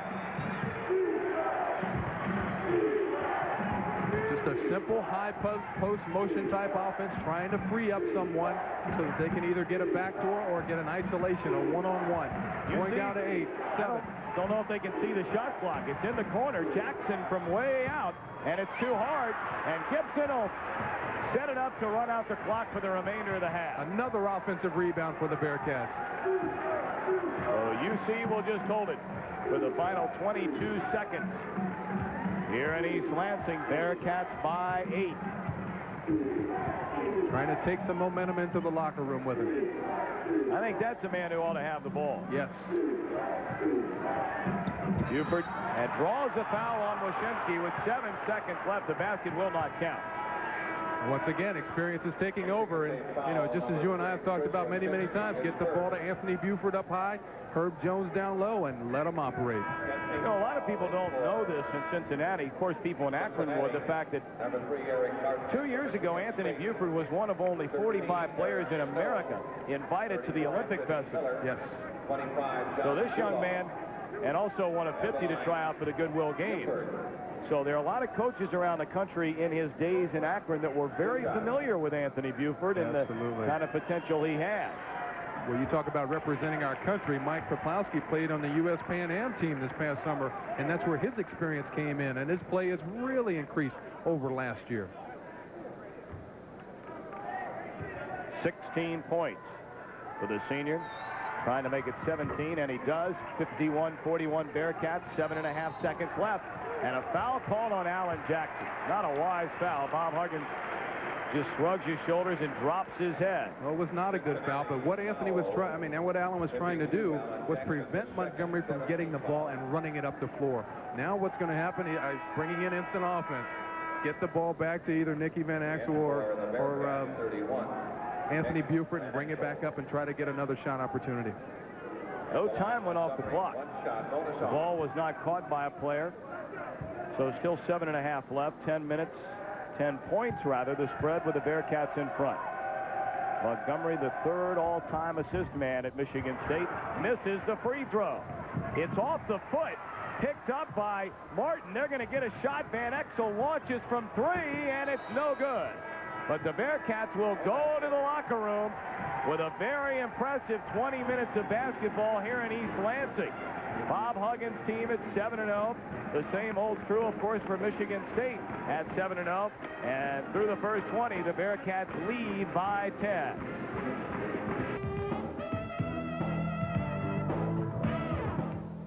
Just a simple high post motion type offense, trying to free up someone so that they can either get a backdoor or get an isolation, a one-on-one. Going down to 8, 7. Don't know if they can see the shot clock. It's in the corner. Jackson from way out, and it's too hard. And Gibson will set it up to run out the clock for the remainder of the half. Another offensive rebound for the Bearcats. So UC will just hold it for the final 22 seconds. Here in East Lansing, Bearcats by 8. Trying to take some momentum into the locker room with him. I think that's the man who ought to have the ball. Yes. Buford and draws a foul on Wyshynski with 7 seconds left. The basket will not count. Once again, experience is taking over, and, you know, just as you and I have talked about many, many times, get the ball to Anthony Buford up high, Herb Jones down low, and let them operate. You know, a lot of people don't know this in Cincinnati. Of course, people in Akron would. The fact that 2 years ago, Anthony Buford was one of only 45 players in America invited to the Olympic Festival. Yes. So this young man, and also one of 50 to try out for the Goodwill Games. So there are a lot of coaches around the country in his days in Akron that were very familiar with Anthony Buford and the kind of potential he has. Well, you talk about representing our country. Mike Poplawski played on the U.S. Pan Am team this past summer, and that's where his experience came in, and his play has really increased over last year. 16 points for the senior. Trying to make it 17, and he does. 51-41 Bearcats, 7.5 seconds left. And a foul called on Alan Jackson. Not a wise foul. Bob Huggins just shrugs his shoulders and drops his head. Well, it was not a good foul, but what Anthony was trying, and what Allen was trying to do was prevent Montgomery from getting the ball and running it up the floor. Now what's going to happen, he's bringing in instant offense. Get the ball back to either Nicky Van Axel or Anthony Buford and bring it back up and try to get another shot opportunity. No time went off the clock. The ball was not caught by a player. So still 7.5 left, 10 minutes, 10 points rather, the spread with the Bearcats in front. Montgomery, the third all-time assist man at Michigan State, misses the free throw. It's off the foot, picked up by Martin. They're going to get a shot. Van Exel launches from 3, and it's no good. But the Bearcats will go to the locker room with a very impressive 20 minutes of basketball here in East Lansing. Bob Huggins' team at 7-0. The same holds true, of course, for Michigan State at 7-0. And through the first 20, the Bearcats lead by 10.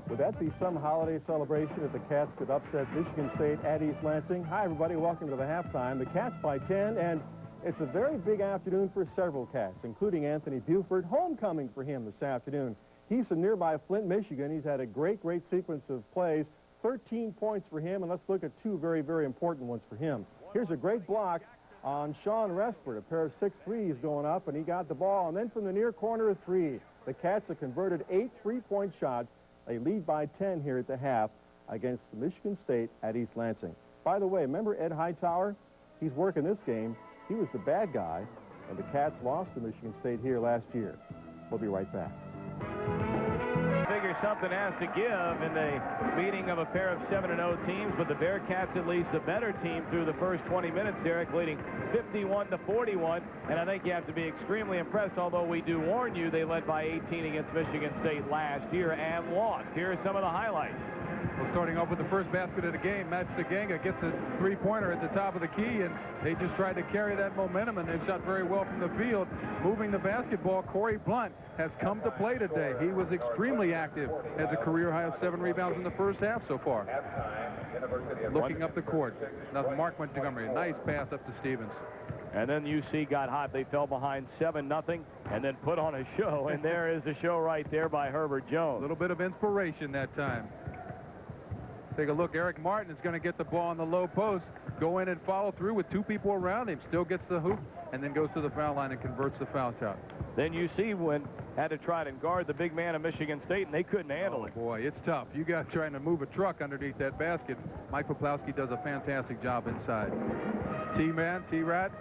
Would that be some holiday celebration if the Cats could upset Michigan State at East Lansing? Hi, everybody. Welcome to the halftime. The Cats by 10, and it's a very big afternoon for several Cats, including Anthony Buford. Homecoming for him this afternoon. He's from nearby Flint, Michigan. He's had a great sequence of plays. 13 points for him, and let's look at two very, very important ones for him. Here's a great block on Sean Respert. A pair of 6 threes going up, and he got the ball. And then from the near corner, a 3. The Cats have converted 8 3-point shots. They lead by 10 here at the half against Michigan State at East Lansing. By the way, remember Ed Hightower? He's working this game. He was the bad guy, and the Cats lost to Michigan State here last year. We'll be right back. Figure something has to give in the meeting of a pair of 7-0 teams, but the Bearcats at least the better team through the first 20 minutes, Derek, leading 51-41, and I think you have to be extremely impressed, although we do warn you they led by 18 against Michigan State last year and lost. Here are some of the highlights. Well, starting off with the first basket of the game, Matt Saganga gets a three-pointer at the top of the key, and they just tried to carry that momentum, and they've shot very well from the field. Moving the basketball, Corey Blunt has come to play today. He was extremely active, has a career high of 7 rebounds in the first half so far. Looking up the court. Now Mark Montgomery, nice pass up to Stevens. And then UC got hot. They fell behind 7-0 and then put on a show, and there is the show right there by Herbert Jones. A little bit of inspiration that time. Take a look. Eric Martin is going to get the ball on the low post, go in and follow through with 2 people around him, still gets the hoop, and then goes to the foul line and converts the foul shot. Then UC had to try to guard the big man of Michigan State, and they couldn't handle it. Boy, it's tough. You guys trying to move a truck underneath that basket. Mike Poplawski does a fantastic job inside. T-Man, T-Rat,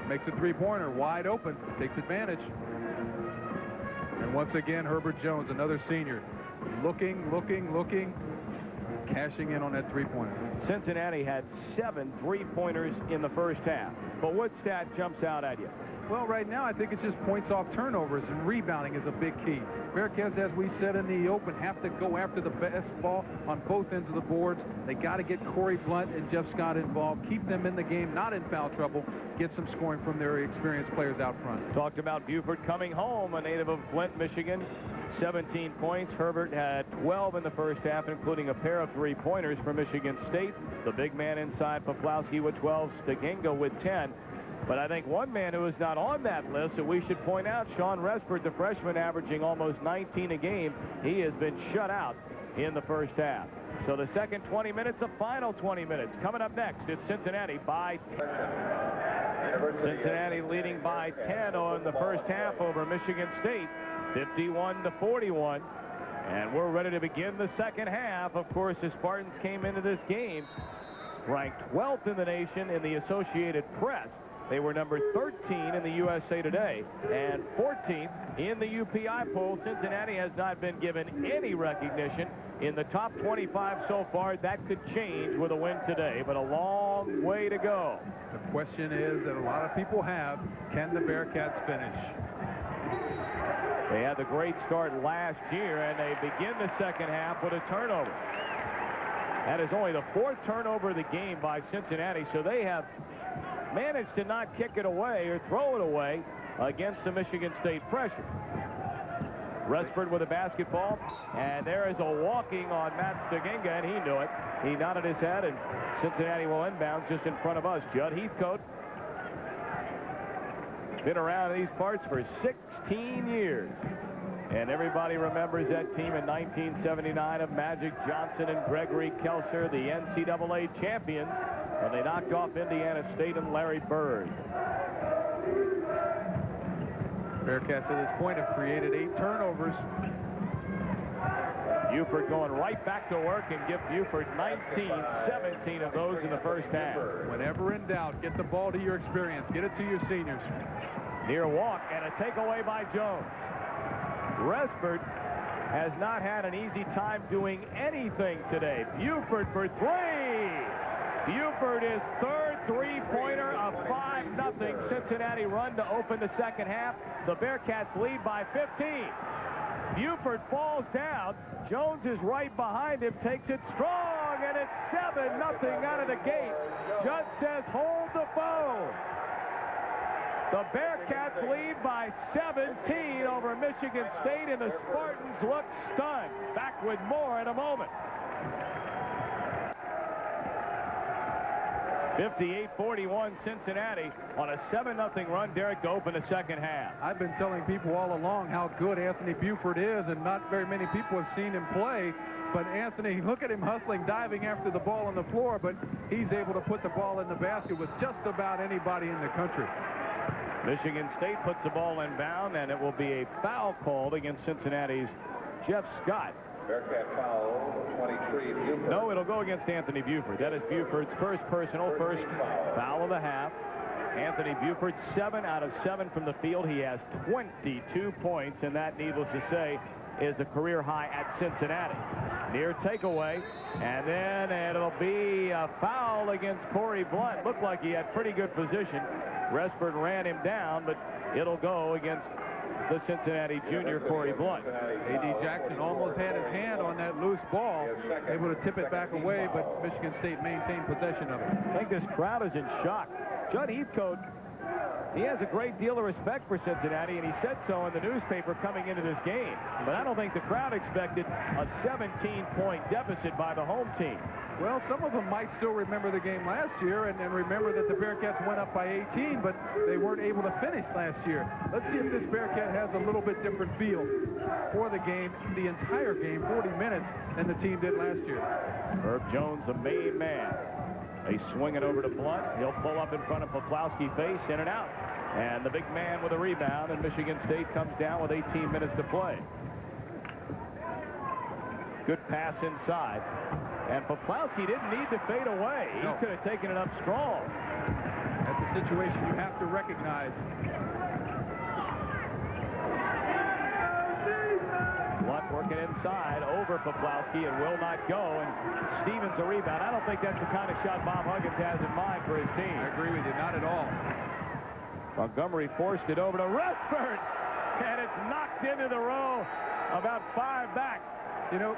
makes a three-pointer, wide open, takes advantage. And once again, Herbert Jones, another senior, looking, cashing in on that three-pointer. Cincinnati had 7 three-pointers in the first half. But what stat jumps out at you? Well, right now, I think it's just points off turnovers, and rebounding is a big key. Bearcats, as we said in the open, have to go after the best ball on both ends of the boards. They got to get Corey Blunt and Jeff Scott involved, keep them in the game, not in foul trouble, get some scoring from their experienced players out front. Talked about Buford coming home, a native of Flint, Michigan. 17 points. Herbert had 12 in the first half, including a pair of three-pointers for Michigan State. The big man inside, Poplawski with 12, Stagenga with 10. But I think one man who is not on that list that we should point out, Sean Respert, the freshman, averaging almost 19 a game. He has been shut out in the first half. So the second 20 minutes, the final 20 minutes. Coming up next, it's Cincinnati by Cincinnati leading by 10 on the first half over Michigan State, 51-41. And we're ready to begin the second half. Of course, the Spartans came into this game ranked 12th in the nation in the Associated Press. They were number 13 in the USA Today and 14th in the UPI poll. Cincinnati has not been given any recognition in the top 25 so far. That could change with a win today, but a long way to go. The question is that a lot of people have, can the Bearcats finish? They had the great start last year, and they begin the second half with a turnover. That is only the 4th turnover of the game by Cincinnati, so they have managed to not kick it away or throw it away against the Michigan State pressure. Resford with a basketball, and there is a walking on Matt Staginga, and he knew it. He nodded his head, and Cincinnati will inbound just in front of us. Judd Heathcote, been around these parts for 16 years. And everybody remembers that team in 1979 of Magic Johnson and Gregory Kelser, the NCAA champions, when they knocked off Indiana State and Larry Bird. Bearcats at this point have created 8 turnovers. Buford going right back to work and give Buford 17 of those in the first half. Whenever in doubt, get the ball to your experience. Get it to your seniors. Near walk and a takeaway by Jones. Resford has not had an easy time doing anything today. Buford for 3. Buford is third three-pointer, a 5-0 Cincinnati run to open the second half. The Bearcats lead by 15. Buford falls down. Jones is right behind him, takes it strong, and it's 7-0 out of the gate. Judd says, hold the phone. The Bearcats lead by 17 over Michigan State, and the Spartans look stunned. Back with more in a moment. 58-41 Cincinnati on a 7-0 run, Derek, to open the second half. I've been telling people all along how good Anthony Buford is, and not very many people have seen him play. But Anthony, look at him hustling, diving after the ball on the floor, but he's able to put the ball in the basket with just about anybody in the country. Michigan State puts the ball in bound, and it will be a foul called against Cincinnati's Jeff Scott. Bearcat foul, 23, Buford. No, it'll go against Anthony Buford. That is Buford's first personal, first foul of the half. Anthony Buford, 7 out of 7 from the field. He has 22 points, and that, needless to say, is a career high at Cincinnati. Near takeaway, and then it'll be a foul against Corey Blunt. Looked like he had pretty good position. Resford ran him down, but it'll go against the Cincinnati junior, Corey Blunt. A.D. Jackson almost had his hand on that loose ball, able to tip it back away, but Michigan State maintained possession of it. I think this crowd is in shock. Judd Heathcote, he has a great deal of respect for Cincinnati, and he said so in the newspaper coming into this game. But I don't think the crowd expected a 17-point deficit by the home team. Well, some of them might still remember the game last year and remember that the Bearcats went up by 18, but they weren't able to finish last year. Let's see if this Bearcat has a little bit different feel for the game, the entire game, 40 minutes, than the team did last year. Herb Jones, the main man. They swing it over to Blunt. He'll pull up in front of Poplawski, face, in and out. And the big man with a rebound, and Michigan State comes down with 18 minutes to play. Good pass inside. And Poplawski didn't need to fade away. He could have taken it up strong. That's a situation you have to recognize. Blunt working inside over Poplawski and will not go. And Stevens a rebound. I don't think that's the kind of shot Bob Huggins has in mind for his team. I agree with you. Not at all. Montgomery forced it over to Resford. And it's knocked into the row about 5 back. You know,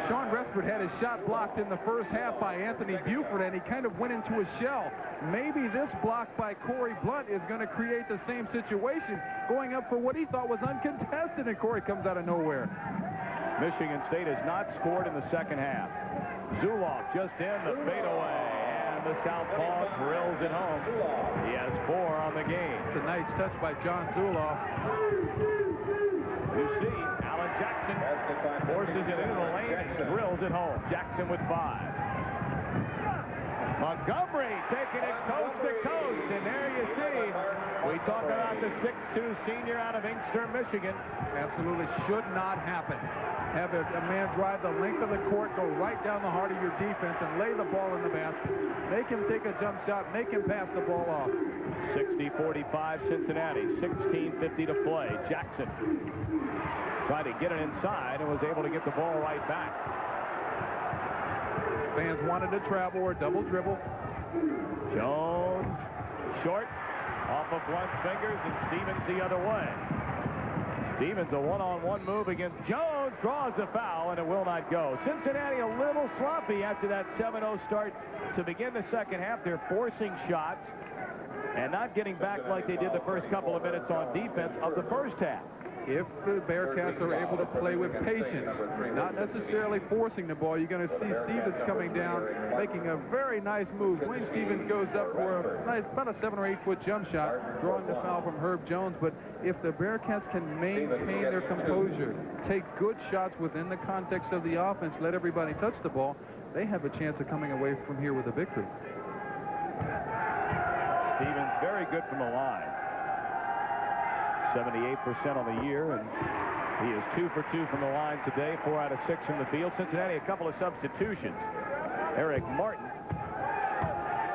Sean Resford had his shot blocked in the first half by Anthony Buford, and he kind of went into a shell. Maybe this block by Corey Blunt is going to create the same situation, going up for what he thought was uncontested, and Corey comes out of nowhere. Michigan State has not scored in the second half. Zuloff just in the fadeaway, and the southpaw drills it home. He has 4 on the game. It's a nice touch by John Zuloff. You see, Alan Jackson forces it into the lane and drills it home. Jackson with 5. Montgomery taking it coast to coast, and there you see, we talk about the 6'2" senior out of Inkster, Michigan. Absolutely should not happen. Have a man drive the length of the court, go right down the heart of your defense, and lay the ball in the basket. Make him take a jump shot, make him pass the ball off. 60-45 Cincinnati, 16:50 to play. Jackson tried to get it inside and was able to get the ball right back. Fans wanted to travel or double dribble. Jones, short, off of Blunt's fingers, and Stevens the other way. Stevens, a one-on-one move against Jones, draws the foul, and it will not go. Cincinnati a little sloppy after that 7-0 start to begin the second half. They're forcing shots and not getting back like they did the first couple of minutes on defense of the first half. If the Bearcats are able to play with patience, not necessarily forcing the ball, you're going to see Stevens coming down, making a very nice move. Wayne Stevens goes up for a nice, about a 7 or 8 foot jump shot, drawing the foul from Herb Jones. But if the Bearcats can maintain their composure, take good shots within the context of the offense, let everybody touch the ball, they have a chance of coming away from here with a victory. Stevens very good from the line. 78% on the year, and he is 2 for 2 from the line today, 4 out of 6 from the field. Cincinnati, a couple of substitutions. Eric Martin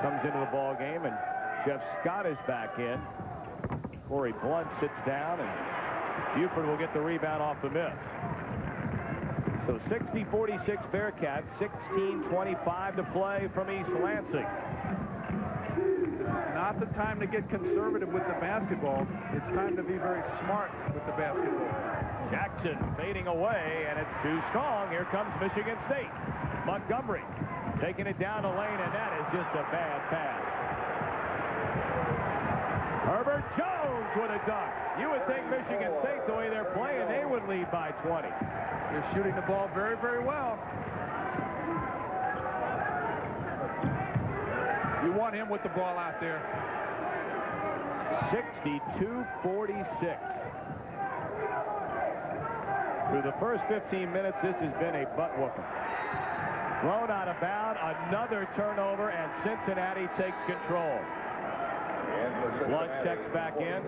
comes into the ball game, and Jeff Scott is back in. Corey Blunt sits down, and Buford will get the rebound off the miss. So 60-46 Bearcats, 16:25 to play from East Lansing. Not the time to get conservative with the basketball. It's time to be very smart with the basketball. Jackson fading away, and it's too strong. Here comes Michigan State. Montgomery taking it down the lane, and that is just a bad pass. Herbert Jones with a dunk. You would think Michigan State, the way they're playing, they would lead by 20. They're shooting the ball very, very well. You want him with the ball out there. 62-46. Through the first 15 minutes, this has been a butt-whooping. Thrown out of bounds, another turnover, and Cincinnati takes control. Blunt checks back in.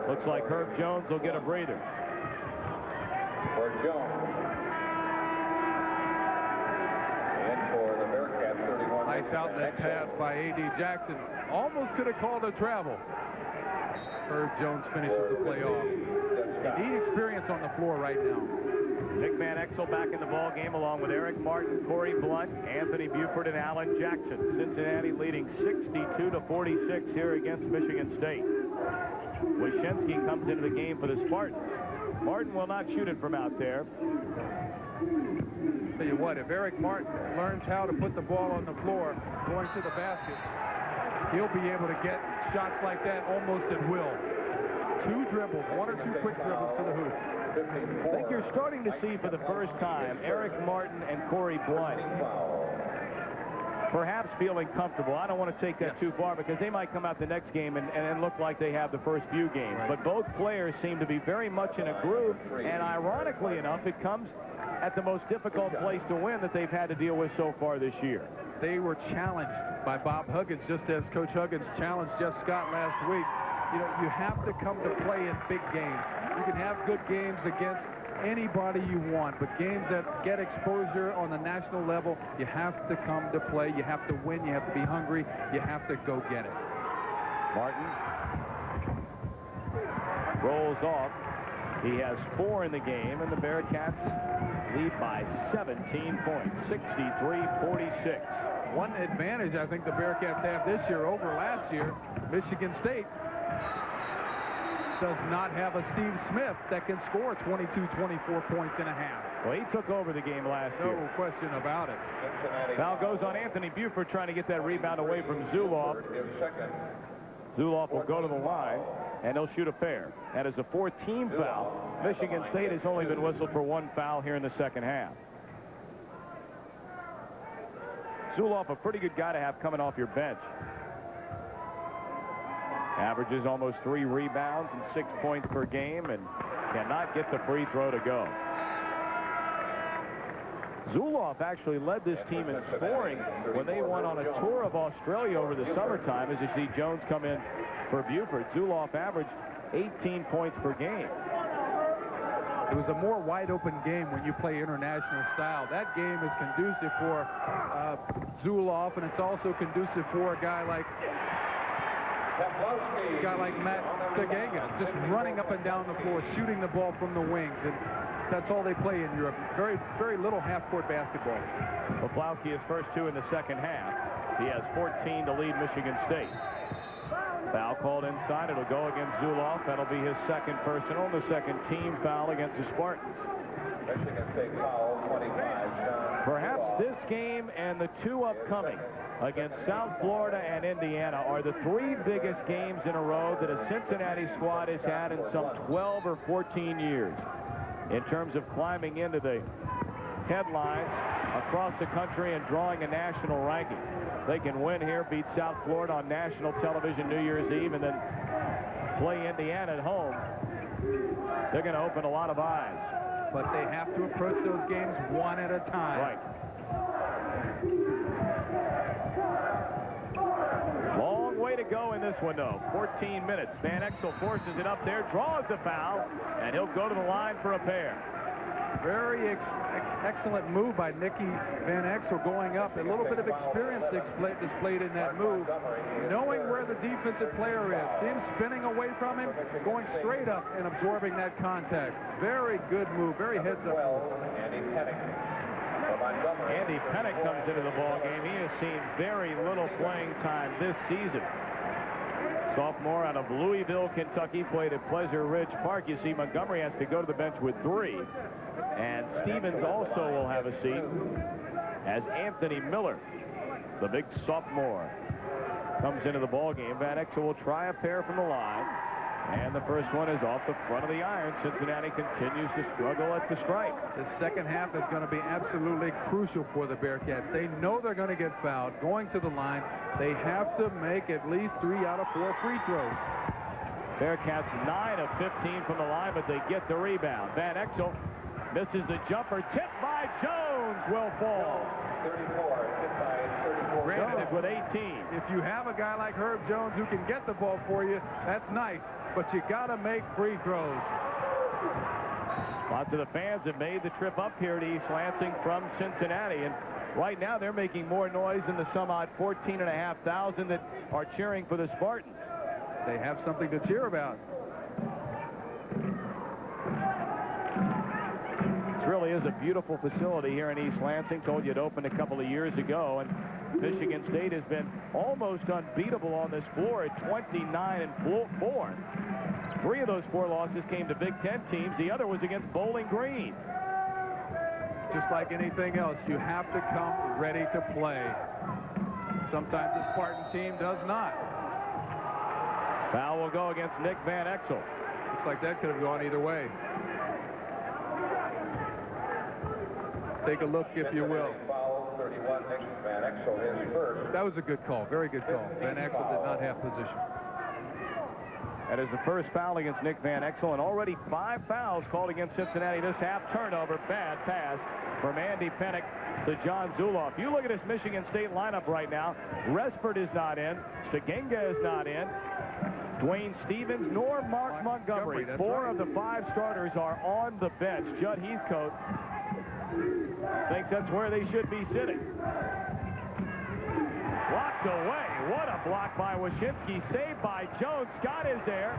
Looks like Herb Jones will get a breather. For Jones. And for the Bearcats, 31. Nice outlet pass by A.D. Jackson. Almost could have called a travel. Herb Jones finishes the play off. They need experience on the floor right now. Nick Van Exel back in the ball game along with Eric Martin, Corey Blunt, Anthony Buford, and Alan Jackson. Cincinnati leading 62-46 here against Michigan State. Wyshensky comes into the game for the Spartans. Martin will not shoot it from out there. Tell you what, if Eric Martin learns how to put the ball on the floor going to the basket, he'll be able to get shots like that almost at will. 2 dribbles, 1 or 2 quick dribbles to the hoop. I think you're starting to see for the first time Eric Martin and Corey Blunt perhaps feeling comfortable. I don't want to take that too far because they might come out the next game and look like they have the first few games. But both players seem to be very much in a groove, and ironically enough, it comes at the most difficult place to win that they've had to deal with so far this year. They were challenged by Bob Huggins, just as Coach Huggins challenged Jeff Scott last week. You know, you have to come to play in big games. You can have good games against anybody you want, but games that get exposure on the national level, you have to come to play. You have to win. You have to be hungry. You have to go get it. Martin rolls off. He has 4 in the game, and the Bearcats lead by 17 points, 63-46. One advantage I think the Bearcats have this year over last year, Michigan State does not have a Steve Smith that can score 22, 24 points in a half. Well, he took over the game last year. No question about it. Foul goes on Anthony Buford trying to get that rebound away from Zuloff. Zuloff will go to the line, and he'll shoot a fair. That is a 4-team foul. Michigan State has only been whistled for 1 foul here in the second half. Zuloff, a pretty good guy to have coming off your bench. Averages almost 3 rebounds and 6 points per game and cannot get the free throw to go. Zulauf actually led this team in scoring when they went on a tour of Australia over the summertime. As you see Jones come in for Buford, Zulauf averaged 18 points per game. It was a more wide-open game when you play international style. That game is conducive for Zulauf, and it's also conducive for a guy like Matt Steganga, just running up and down the floor, shooting the ball from the wings, and that's all they play in Europe. Very, very little half-court basketball. Poplawski is first two in the second half. He has 14 to lead Michigan State. Foul called inside. It'll go against Zulauf. That'll be his second personal, the second team foul against the Spartans. Michigan State foul, 25. Perhaps this game and the two upcoming against South Florida and Indiana are the three biggest games in a row that a Cincinnati squad has had in some 12 or 14 years in terms of climbing into the headlines across the country and drawing a national ranking. They can win here, beat South Florida on national television New Year's Eve, and then play Indiana at home. They're going to open a lot of eyes. But they have to approach those games one at a time. Right. Long way to go in this one, though. 14 minutes. Van Exel forces it up there, draws the foul, and he'll go to the line for a pair. Very excellent move by Nicky Van Exel going up. A little bit of experience displayed in that move. Knowing where the defensive player is. See him spinning away from him, going straight up and absorbing that contact. Very good move. Very heads up. Andy Pennick comes into the ball game. He has seen very little playing time this season. Sophomore out of Louisville, Kentucky, played at Pleasure Ridge Park. You see Montgomery has to go to the bench with 3. And Stevens also will have a seat as Anthony Miller, the big sophomore, comes into the ball game. Van Exel will try a pair from the line. And the first one is off the front of the iron. Cincinnati continues to struggle at the stripe. The second half is going to be absolutely crucial for the Bearcats. They know they're going to get fouled. Going to the line, they have to make at least 3 out of 4 free throws. Bearcats 9 of 15 from the line, but they get the rebound. Van Exel misses the jumper. Tipped by Jones will fall. 34. Granted with 18. If you have a guy like Herb Jones who can get the ball for you, that's nice. But you got to make free throws. Lots of the fans have made the trip up here to East Lansing from Cincinnati. And right now they're making more noise than the some odd 14,500 that are cheering for the Spartans. They have something to cheer about. This really is a beautiful facility here in East Lansing. Told you it opened a couple of years ago. And Michigan State has been almost unbeatable on this floor at 29-4. 3 of those 4 losses came to Big Ten teams. The other was against Bowling Green. Just like anything else, you have to come ready to play. Sometimes the Spartan team does not. Foul will go against Nick Van Exel. Looks like that could have gone either way. Take a look, if you will. That was a good call. Very good call. Van Exel did not have position. That is the first foul against Nick Van Exel, and already 5 fouls called against Cincinnati this half. Turnover, bad pass from Andy Pennick to John Zulauf. You look at this Michigan State lineup right now. Resford is not in. Steganga is not in. Dwayne Stevens nor Mark Montgomery. 4 of the 5 starters are on the bench. Judd Heathcote thinks that's where they should be sitting. Blocked away. What a block by Wyshynski. Saved by Jones. Scott is there.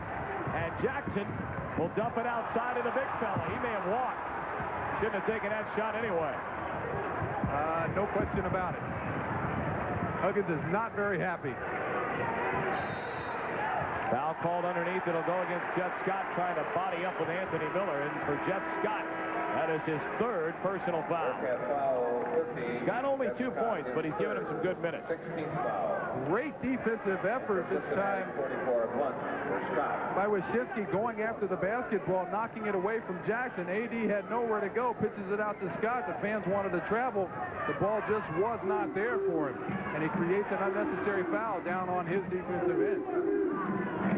And Jackson will dump it outside of the big fella. He may have walked. Shouldn't have taken that shot anyway. No question about it. Huggins is not very happy. Foul called underneath. It'll go against Jeff Scott, trying to body up with Anthony Miller. And for Jeff Scott, that is his 3rd personal foul. Got only 2 points, but he's given him some good minutes. Great defensive effort this time by Wyshynski, going after the basketball, knocking it away from Jackson. AD had nowhere to go, pitches it out to Scott. The fans wanted to travel. The ball just was not there for him, and he creates an unnecessary foul down on his defensive end.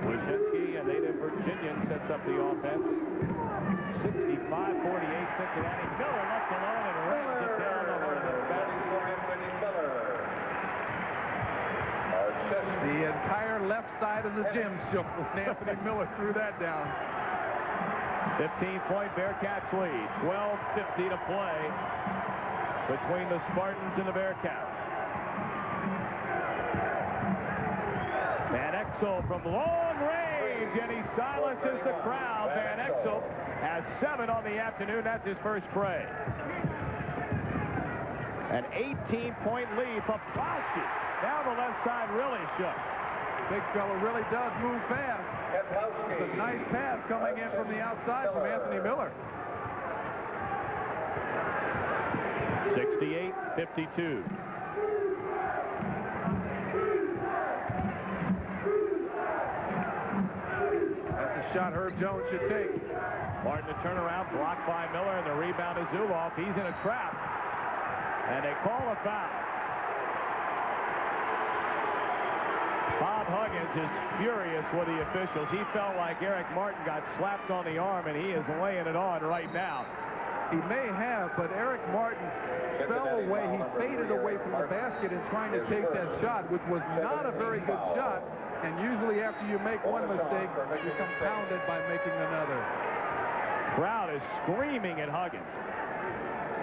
Wyshynski, a native Virginian, sets up the offense. 65-48 Cincinnati. Miller left alone and runs it down left side of the gym shook when Anthony Miller threw that down. 15-point Bearcats lead. 12:50 to play between the Spartans and the Bearcats. Van Exel from long range, and he silences the crowd. Van Exel has 7 on the afternoon. That's his first tray. An 18-point lead for Plowski. Now the left side really shook. Big fella really does move fast. It's a nice pass coming in from the outside from Anthony Miller. 68-52. That's a shot Herb Jones should take. Martin to turn around, blocked by Miller, and the rebound is Zuloff. He's in a trap. And they call a foul. Bob Huggins is furious with the officials. He felt like Eric Martin got slapped on the arm, and he is laying it on right now. He may have, but Eric Martin fell away. He faded away from the basket in trying to take that shot, which was not a very good shot. And usually after you make one mistake, you compound it by making another. Crowd is screaming at Huggins.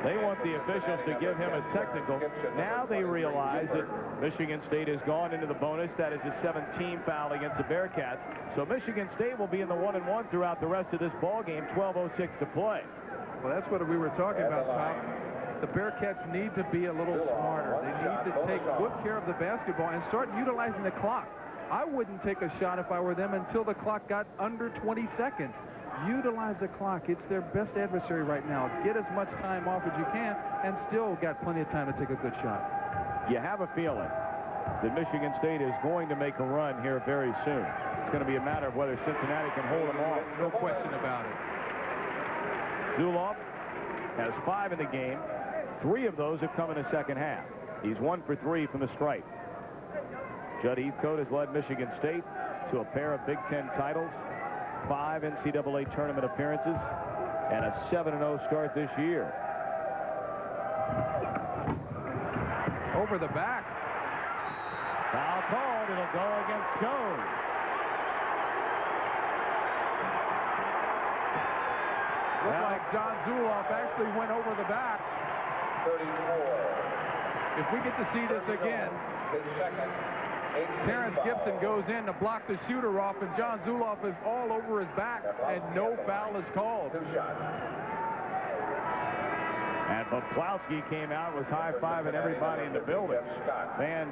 They want the officials to give him a technical. Now they realize that Michigan State has gone into the bonus. That is a 17 foul against the Bearcats. So Michigan State will be in the 1-1 throughout the rest of this ball game. 12:06 to play. Well, that's what we were talking about, Tom. The Bearcats need to be a little smarter. They need to take good care of the basketball and start utilizing the clock. I wouldn't take a shot if I were them until the clock got under 20 seconds. Utilize the clock. It's their best adversary right now. Get as much time off as you can and still got plenty of time to take a good shot. You have a feeling that Michigan State is going to make a run here very soon. It's going to be a matter of whether Cincinnati can hold them off. No question about it. Zuloff has 5 in the game. 3 of those have come in the second half. He's 1 for 3 from the stripe. Judd Heathcote has led Michigan State to a pair of Big Ten titles, 5 NCAA tournament appearances, and a 7-0 start this year. Over the back. Foul called. It'll go against Jones. Looks like John Zuloff actually went over the back. 34. If we get to see this again, Terrence Gibson goes in to block the shooter off, and John Zuloff is all over his back, and no foul is called. And Poplawski came out, was high-fiving everybody in the building. Man,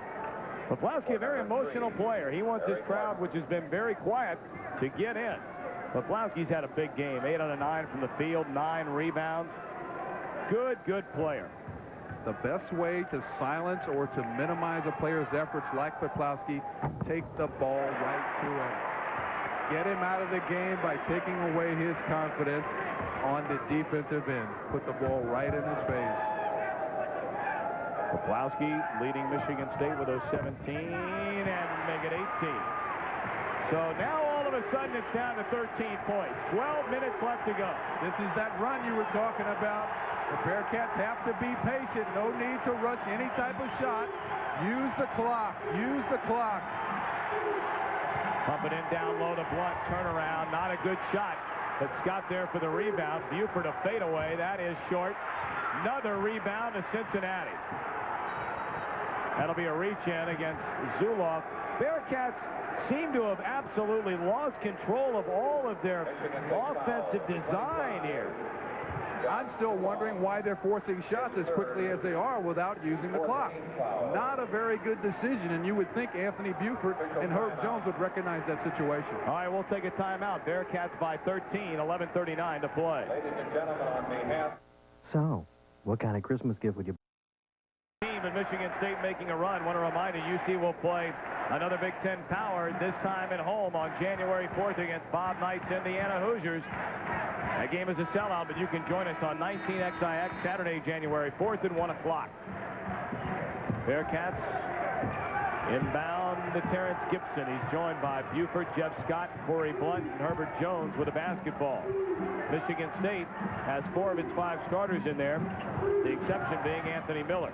Poplawski, a very emotional player. He wants his crowd, which has been very quiet, to get in. Poplawski's had a big game. 8 out of 9 from the field, 9 rebounds. Good player. The best way to silence or to minimize a player's efforts like Poplawski, take the ball right to him. Get him out of the game by taking away his confidence on the defensive end. Put the ball right in his face. Poplawski leading Michigan State with those 17 and make it 18. So now all of a sudden it's down to 13 points. 12 minutes left to go. This is that run you were talking about. The Bearcats have to be patient. No need to rush any type of shot. Use the clock. Use the clock. Pump it in down low to Blunt. Turnaround. Not a good shot. But Scott there for the rebound. Buford a fadeaway. That is short. Another rebound to Cincinnati. That'll be a reach-in against Zuloff. Bearcats seem to have absolutely lost control of all of their offensive design here. I'm still wondering why they're forcing shots as quickly as they are without using the clock. Not a very good decision, and you would think Anthony Buford and Herb Jones would recognize that situation. All right, we'll take a timeout. Bearcats by 13, 11:39 to play. Ladies and gentlemen, on behalf... So, what kind of Christmas gift would you... Team in Michigan State making a run. Want to remind you, UC will play another Big Ten power, this time at home on January 4th against Bob Knight's Indiana Hoosiers. That game is a sellout, but you can join us on 19XIX Saturday, January 4th at 1 o'clock. Bearcats inbound to Terrence Gibson. He's joined by Buford, Jeff Scott, Corey Blunt, and Herbert Jones with a basketball. Michigan State has 4 of its 5 starters in there, the exception being Anthony Miller.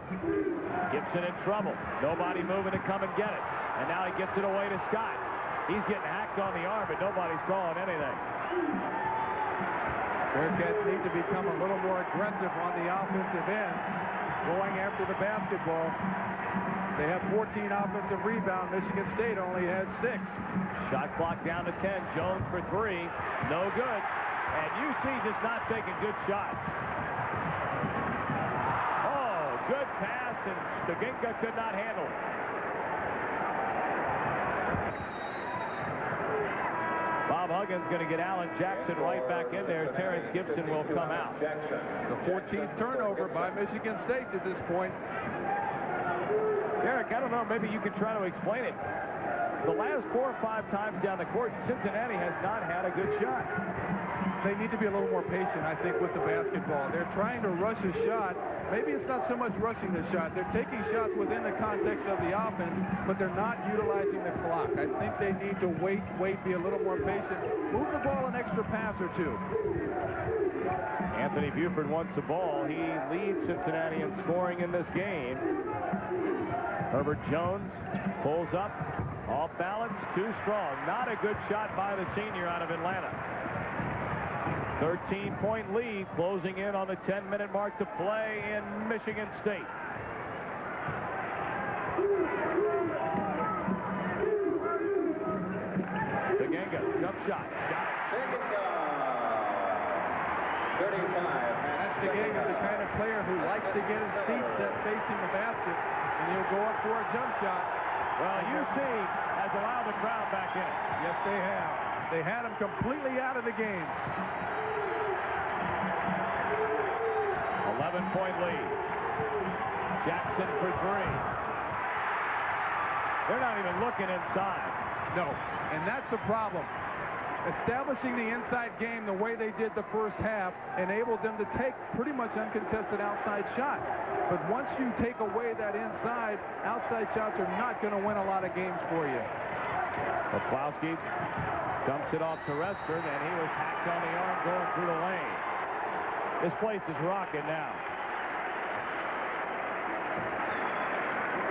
Gibson in trouble. Nobody moving to come and get it. And now he gets it away to Scott. He's getting hacked on the arm, but nobody's calling anything. Bearcats need to become a little more aggressive on the offensive end, going after the basketball. They have 14 offensive rebounds. Michigan State only has 6. Shot clock down to 10. Jones for 3. No good. And UC just not taking good shots. Oh, good pass, and Staginka could not handle it. Bob Huggins going to get Alan Jackson right back in there. Terrence Gibson will come out. The 14th turnover by Michigan State to this point. Eric, I don't know, maybe you can try to explain it. The last 4 or 5 times down the court, Cincinnati has not had a good shot. They need to be a little more patient, I think, with the basketball. They're trying to rush a shot. Maybe it's not so much rushing the shot. They're taking shots within the context of the offense, but they're not utilizing the clock. I think they need to wait, be a little more patient. Move the ball an extra pass or 2. Anthony Buford wants the ball. He leads Cincinnati in scoring in this game. Herbert Jones pulls up, off balance, too strong. Not a good shot by the senior out of Atlanta. 13-point lead, closing in on the 10-minute mark to play in Michigan State. Staginka, jump shot. Staginka, 35. That's Staginka, the kind of player who likes to get his feet set facing the basket, and he'll go up for a jump shot. Well, UC has allowed the crowd back in. Yes, they have. They had him completely out of the game. 11-point lead. Jackson for 3. They're not even looking inside. No, and that's the problem. Establishing the inside game the way they did the first half enabled them to take pretty much uncontested outside shots. But once you take away that inside, outside shots are not going to win a lot of games for you. Poplawski dumps it off to Resford, and he was hacked on the arm going through the lane. This place is rocking now.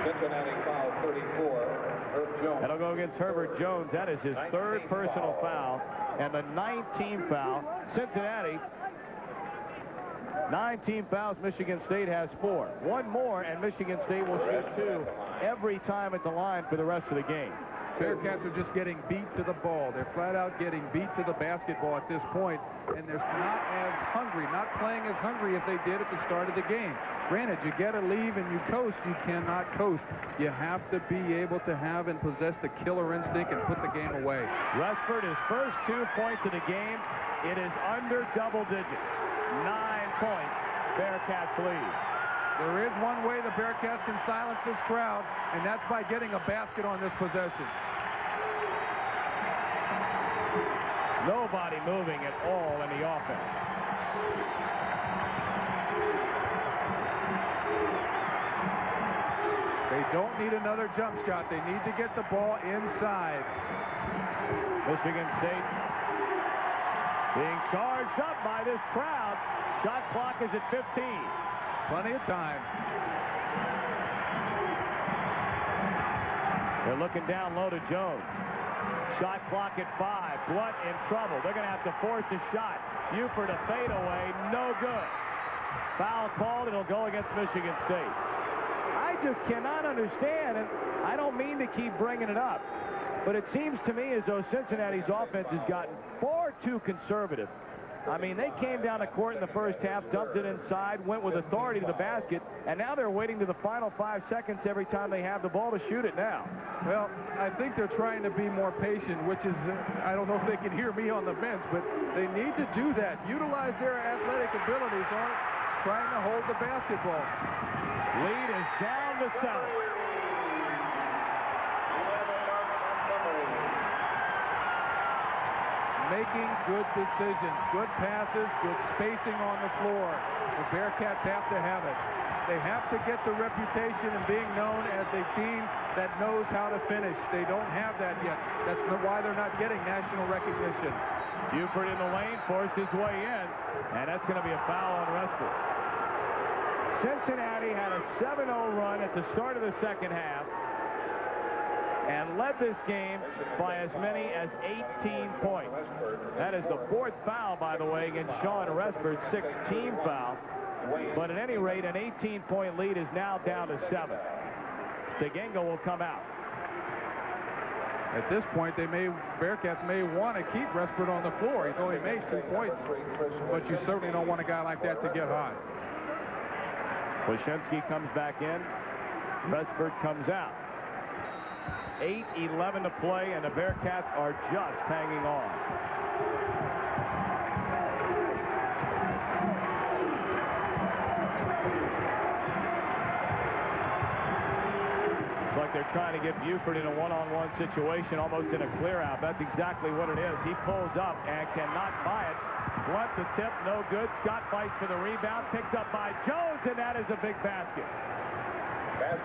Cincinnati foul 34. Herb Jones. That'll go against Herbert Jones. That is his 3rd personal foul and the 19th foul. Cincinnati, 19 fouls. Michigan State has 4. 1 more, and Michigan State will shoot 2 every time at the line for the rest of the game. Bearcats are just getting beat to the ball. They're flat out getting beat to the basketball at this point, and they're not as hungry, not playing as hungry as they did at the start of the game. Granted, you get a lead and you coast. You cannot coast. You have to be able to have and possess the killer instinct and put the game away. Resford, his first 2 points of the game. It is under double digits. 9 points. Bearcats lead. There is one way the Bearcats can silence this crowd, and that's by getting a basket on this possession. Nobody moving at all in the offense. They don't need another jump shot. They need to get the ball inside. Michigan State being charged up by this crowd. Shot clock is at 15. Plenty of time. They're looking down low to Jones. Shot clock at 5. Blunt in trouble. They're going to have to force a shot. Buford a fadeaway. No good. Foul called. It'll go against Michigan State. I just cannot understand, and I don't mean to keep bringing it up, but it seems to me as though Cincinnati's offense has gotten far too conservative. I mean, they came down the court in the first half, dumped it inside, went with authority to the basket, and now they're waiting to the final 5 seconds every time they have the ball to shoot it now. Well, I think they're trying to be more patient, which is, I don't know if they can hear me on the bench, but they need to do that. Utilize their athletic abilities on trying to hold the basketball. Lead is down to 7. Making good decisions, good passes, good spacing on the floor. The Bearcats have to have it. They have to get the reputation of being known as a team that knows how to finish. They don't have that yet. That's why they're not getting national recognition. Buford in the lane, forced his way in, and that's going to be a foul on Resford. Cincinnati had a 7-0 run at the start of the second half. and led this game by as many as 18 points. That is the 4th foul, by the way, against Sean Respert's 6th team foul. But at any rate, an 18-point lead is now down to 7. Stegenga will come out. At this point, Bearcats may want to keep Respert on the floor. He's only made 2 points, but you certainly don't want a guy like that to get hot. Wyshynski comes back in. Respert comes out. 8:11 to play, and the Bearcats are just hanging on. It's like they're trying to get Buford in a one-on-one situation, almost in a clear-out. That's exactly what it is. He pulls up and cannot buy it. Blunt the tip, no good. Scott fights for the rebound, picked up by Jones, and that is a big basket.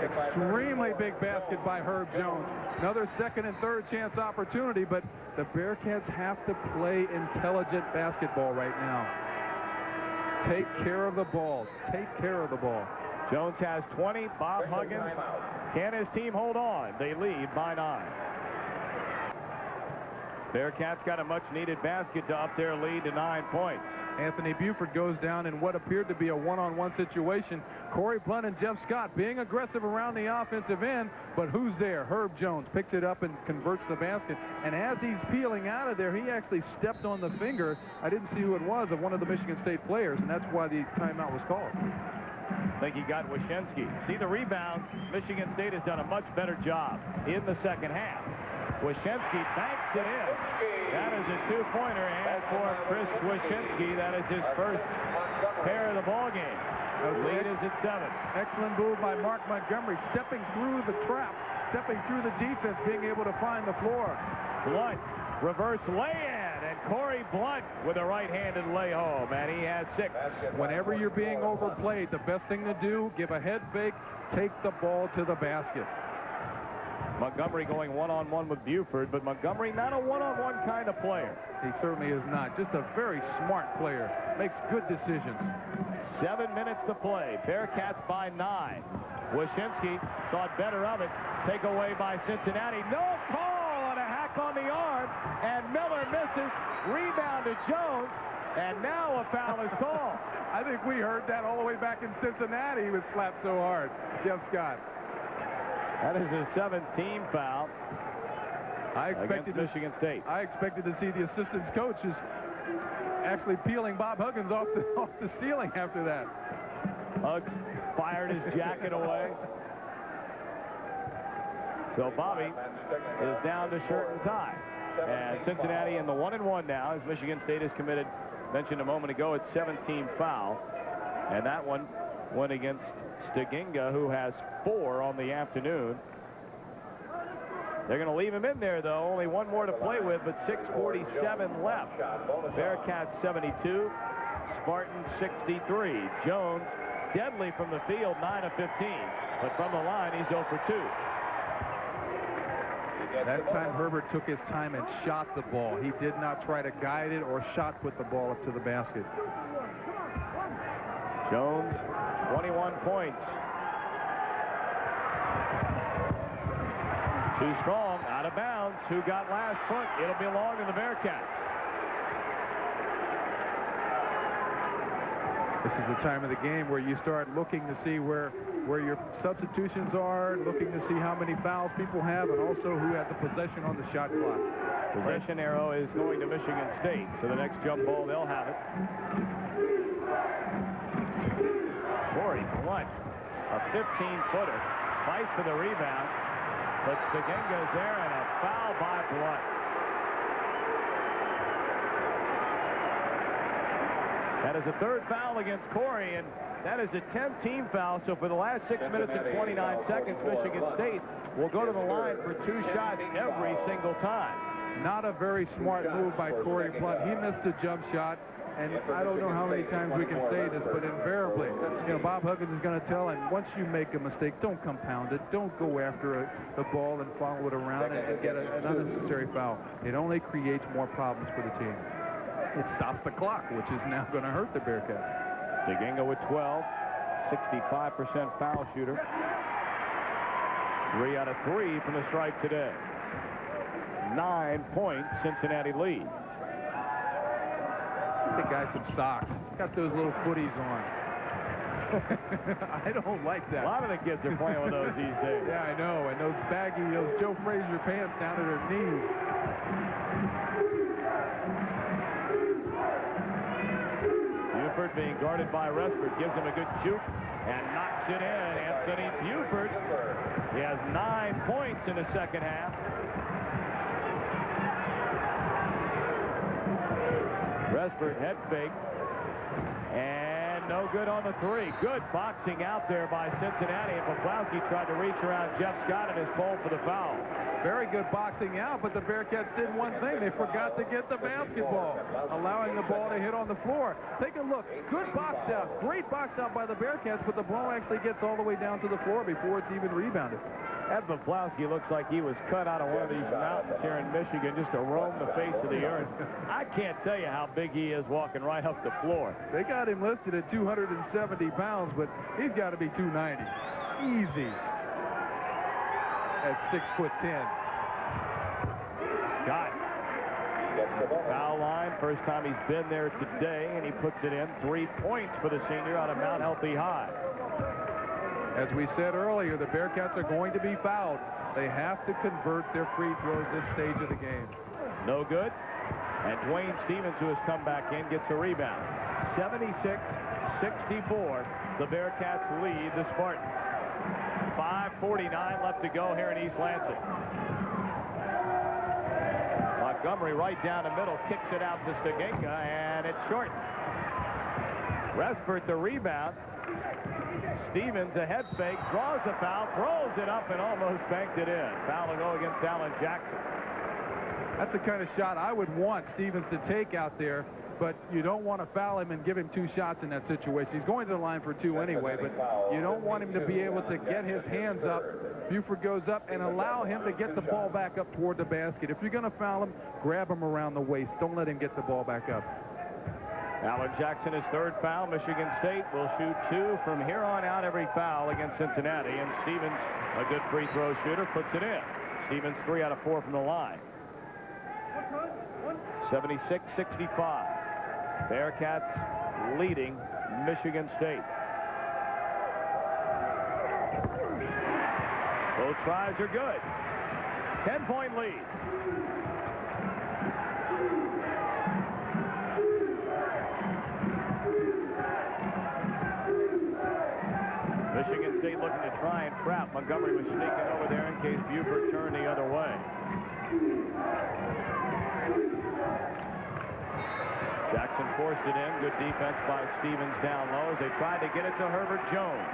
Extremely big basket by Herb Jones. Another second and third chance opportunity, but the Bearcats have to play intelligent basketball right now. Take care of the ball. Take care of the ball. Jones has 20. Bob Huggins. Can his team hold on? They lead by 9. Bearcats got a much-needed basket to up their lead to 9 points. Anthony Buford goes down in what appeared to be a one-on-one situation. Corey Blunt and Jeff Scott being aggressive around the offensive end, but who's there? Herb Jones picks it up and converts the basket. And as he's peeling out of there, he actually stepped on the finger. I didn't see who it was, of one of the Michigan State players, and that's why the timeout was called. I think he got Wyshynski. See the rebound. Michigan State has done a much better job in the second half. Wyshynski banks it in. That is a 2-pointer, and for Chris Wyshynski, that is his first pair of the ball game. The lead is at 7. Excellent move by Mark Montgomery, stepping through the trap, stepping through the defense, being able to find the floor. Blunt, reverse lay-in, and Corey Blunt with a right-handed lay-home, and he has 6. Whenever you're being overplayed, the best thing to do, give a head fake, take the ball to the basket. Montgomery going one-on-one with Buford, but Montgomery not a one-on-one kind of player. He certainly is not. Just a very smart player. Makes good decisions. 7 minutes to play. Bearcats by 9. Wyshynski thought better of it. Take away by Cincinnati. No call on a hack on the arm, and Miller misses. Rebound to Jones, and now a foul is called. I think we heard that all the way back in Cincinnati. He was slapped so hard. Jeff Scott. That is his 7th foul against Michigan State. I expected to see the assistant coaches actually peeling Bob Huggins off the ceiling after that. Huggs fired his jacket away. So Bobby is down to shirt and tie. And Cincinnati in the 1-1 now, as Michigan State is committed, mentioned a moment ago, it's 17 foul. And that one went against Stegenga, who has 4 on the afternoon. They're going to leave him in there, though. Only 1 more to play with, but 6:47 left. Bearcats 72, Spartans 63. Jones, deadly from the field, 9 of 15. But from the line, he's 0 for 2. That time, Herbert took his time and shot the ball. He did not try to guide it or shot put the ball up to the basket. Jones, 21 points. Too strong, out of bounds. Who got last foot? It'll belong to the Bearcats. This is the time of the game where you start looking to see where your substitutions are, looking to see how many fouls people have, and also who had the possession on the shot clock. Possession arrow is going to Michigan State, so the next jump ball, they'll have it. Corey Blunt, a 15-footer, fights for the rebound, but Stegenga's there, and a foul by Blunt. That is a 3rd foul against Corey, and that is a 10-team foul. So for the last 6 minutes and 29 seconds, Michigan State will go to the line for 2 shots every single time. Not a very smart move by Corey Blunt. He missed a jump shot, and I don't know how many times we can say this, but invariably, Bob Huggins is going to tell him, once you make a mistake, don't compound it. Don't go after the ball and follow it around and get an unnecessary foul. It only creates more problems for the team. It stops the clock, which is now going to hurt the Bearcats. Stegenga with 12, 65% foul shooter. 3 out of 3 from the stripe today. 9-point Cincinnati lead. Get the guy some socks. Got those little footies on. I don't like that. A lot of the kids are playing with those these days. Yeah, I know. And those baggy, those Joe Frazier pants down at her knees. Buford being guarded by Resford gives him a good juke and knocks it in. Anthony Buford. He has 9 points in the second half. Resford head fake. And no good on the 3. Good boxing out there by Cincinnati. And Paplowski tried to reach around Jeff Scott and his pull for the foul. Very good boxing out, but the Bearcats did one thing. They forgot to get the basketball, allowing the ball to hit on the floor. Take a look. Good box out. Great box out by the Bearcats, but the ball actually gets all the way down to the floor before it's even rebounded. Ed Paplowski looks like he was cut out of one of these mountains here in Michigan just to roam the face of the earth. I can't tell you how big he is walking right up the floor. They got him listed at 270 pounds, but he's got to be 290. Easy. At 6'10". Scott. Foul line. First time he's been there today, and he puts it in. 3 points for the senior out of Mount Healthy High. As we said earlier, the Bearcats are going to be fouled. They have to convert their free throws this stage of the game. No good. And Dwayne Stevens, who has come back in, gets a rebound. 76-64. The Bearcats lead the Spartans. 5:49 left to go here in East Lansing. Montgomery right down the middle, kicks it out to Stegenga, and it's short. Resford the rebound. Stevens a head fake, draws the foul, throws it up and almost banked it in. Foul will go against Alan Jackson. That's the kind of shot I would want Stevens to take out there, but you don't want to foul him and give him 2 shots in that situation. He's going to the line for 2 anyway, but you don't want him to be able to get his hands up. Buford goes up and allow him to get the ball back up toward the basket. If you're going to foul him, grab him around the waist. Don't let him get the ball back up. Alan Jackson, his 3rd foul. Michigan State will shoot 2 from here on out every foul against Cincinnati. And Stevens, a good free throw shooter, puts it in. Stevens 3 out of 4 from the line. 76-65. Bearcats leading Michigan State. Both tries are good. 10-point lead. Michigan State looking to try and trap. Montgomery was sneaking over there in case Buford turned the other way. Jackson forced it in. Good defense by Stevens down low as they tried to get it to Herbert Jones.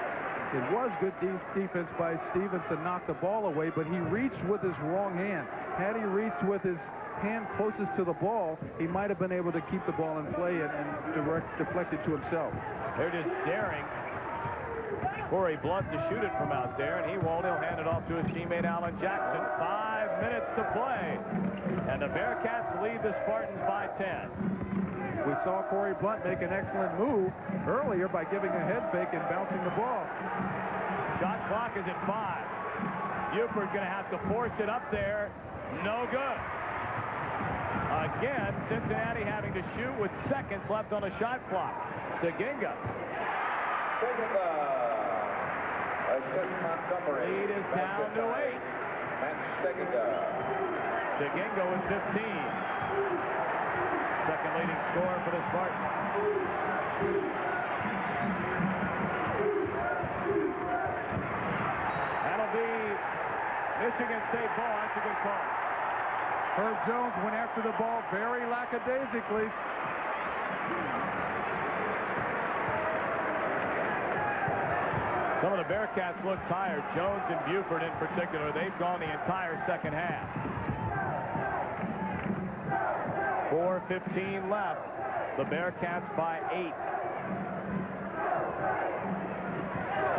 It was good defense by Stevens to knock the ball away, but he reached with his wrong hand. Had he reached with his hand closest to the ball, he might have been able to keep the ball in play and deflect it to himself. They're just daring Corey Blunt to shoot it from out there, and he won't. He'll hand it off to his teammate Alan Jackson. 5 minutes to play, and the Bearcats lead the Spartans by 10. We saw Corey Blunt make an excellent move earlier by giving a head fake and bouncing the ball. Shot clock is at 5. Buford going to have to force it up there. No good. Again, Cincinnati having to shoot with seconds left on the shot clock. Stegenga. Lead is down to 8. Stegenga with 15. Second leading scorer for the Spartans. That'll be Michigan State ball. That's a good call. Herb Jones went after the ball very lackadaisically. Some of the Bearcats look tired. Jones and Buford in particular. They've gone the entire second half. 4:15 left. The Bearcats by 8.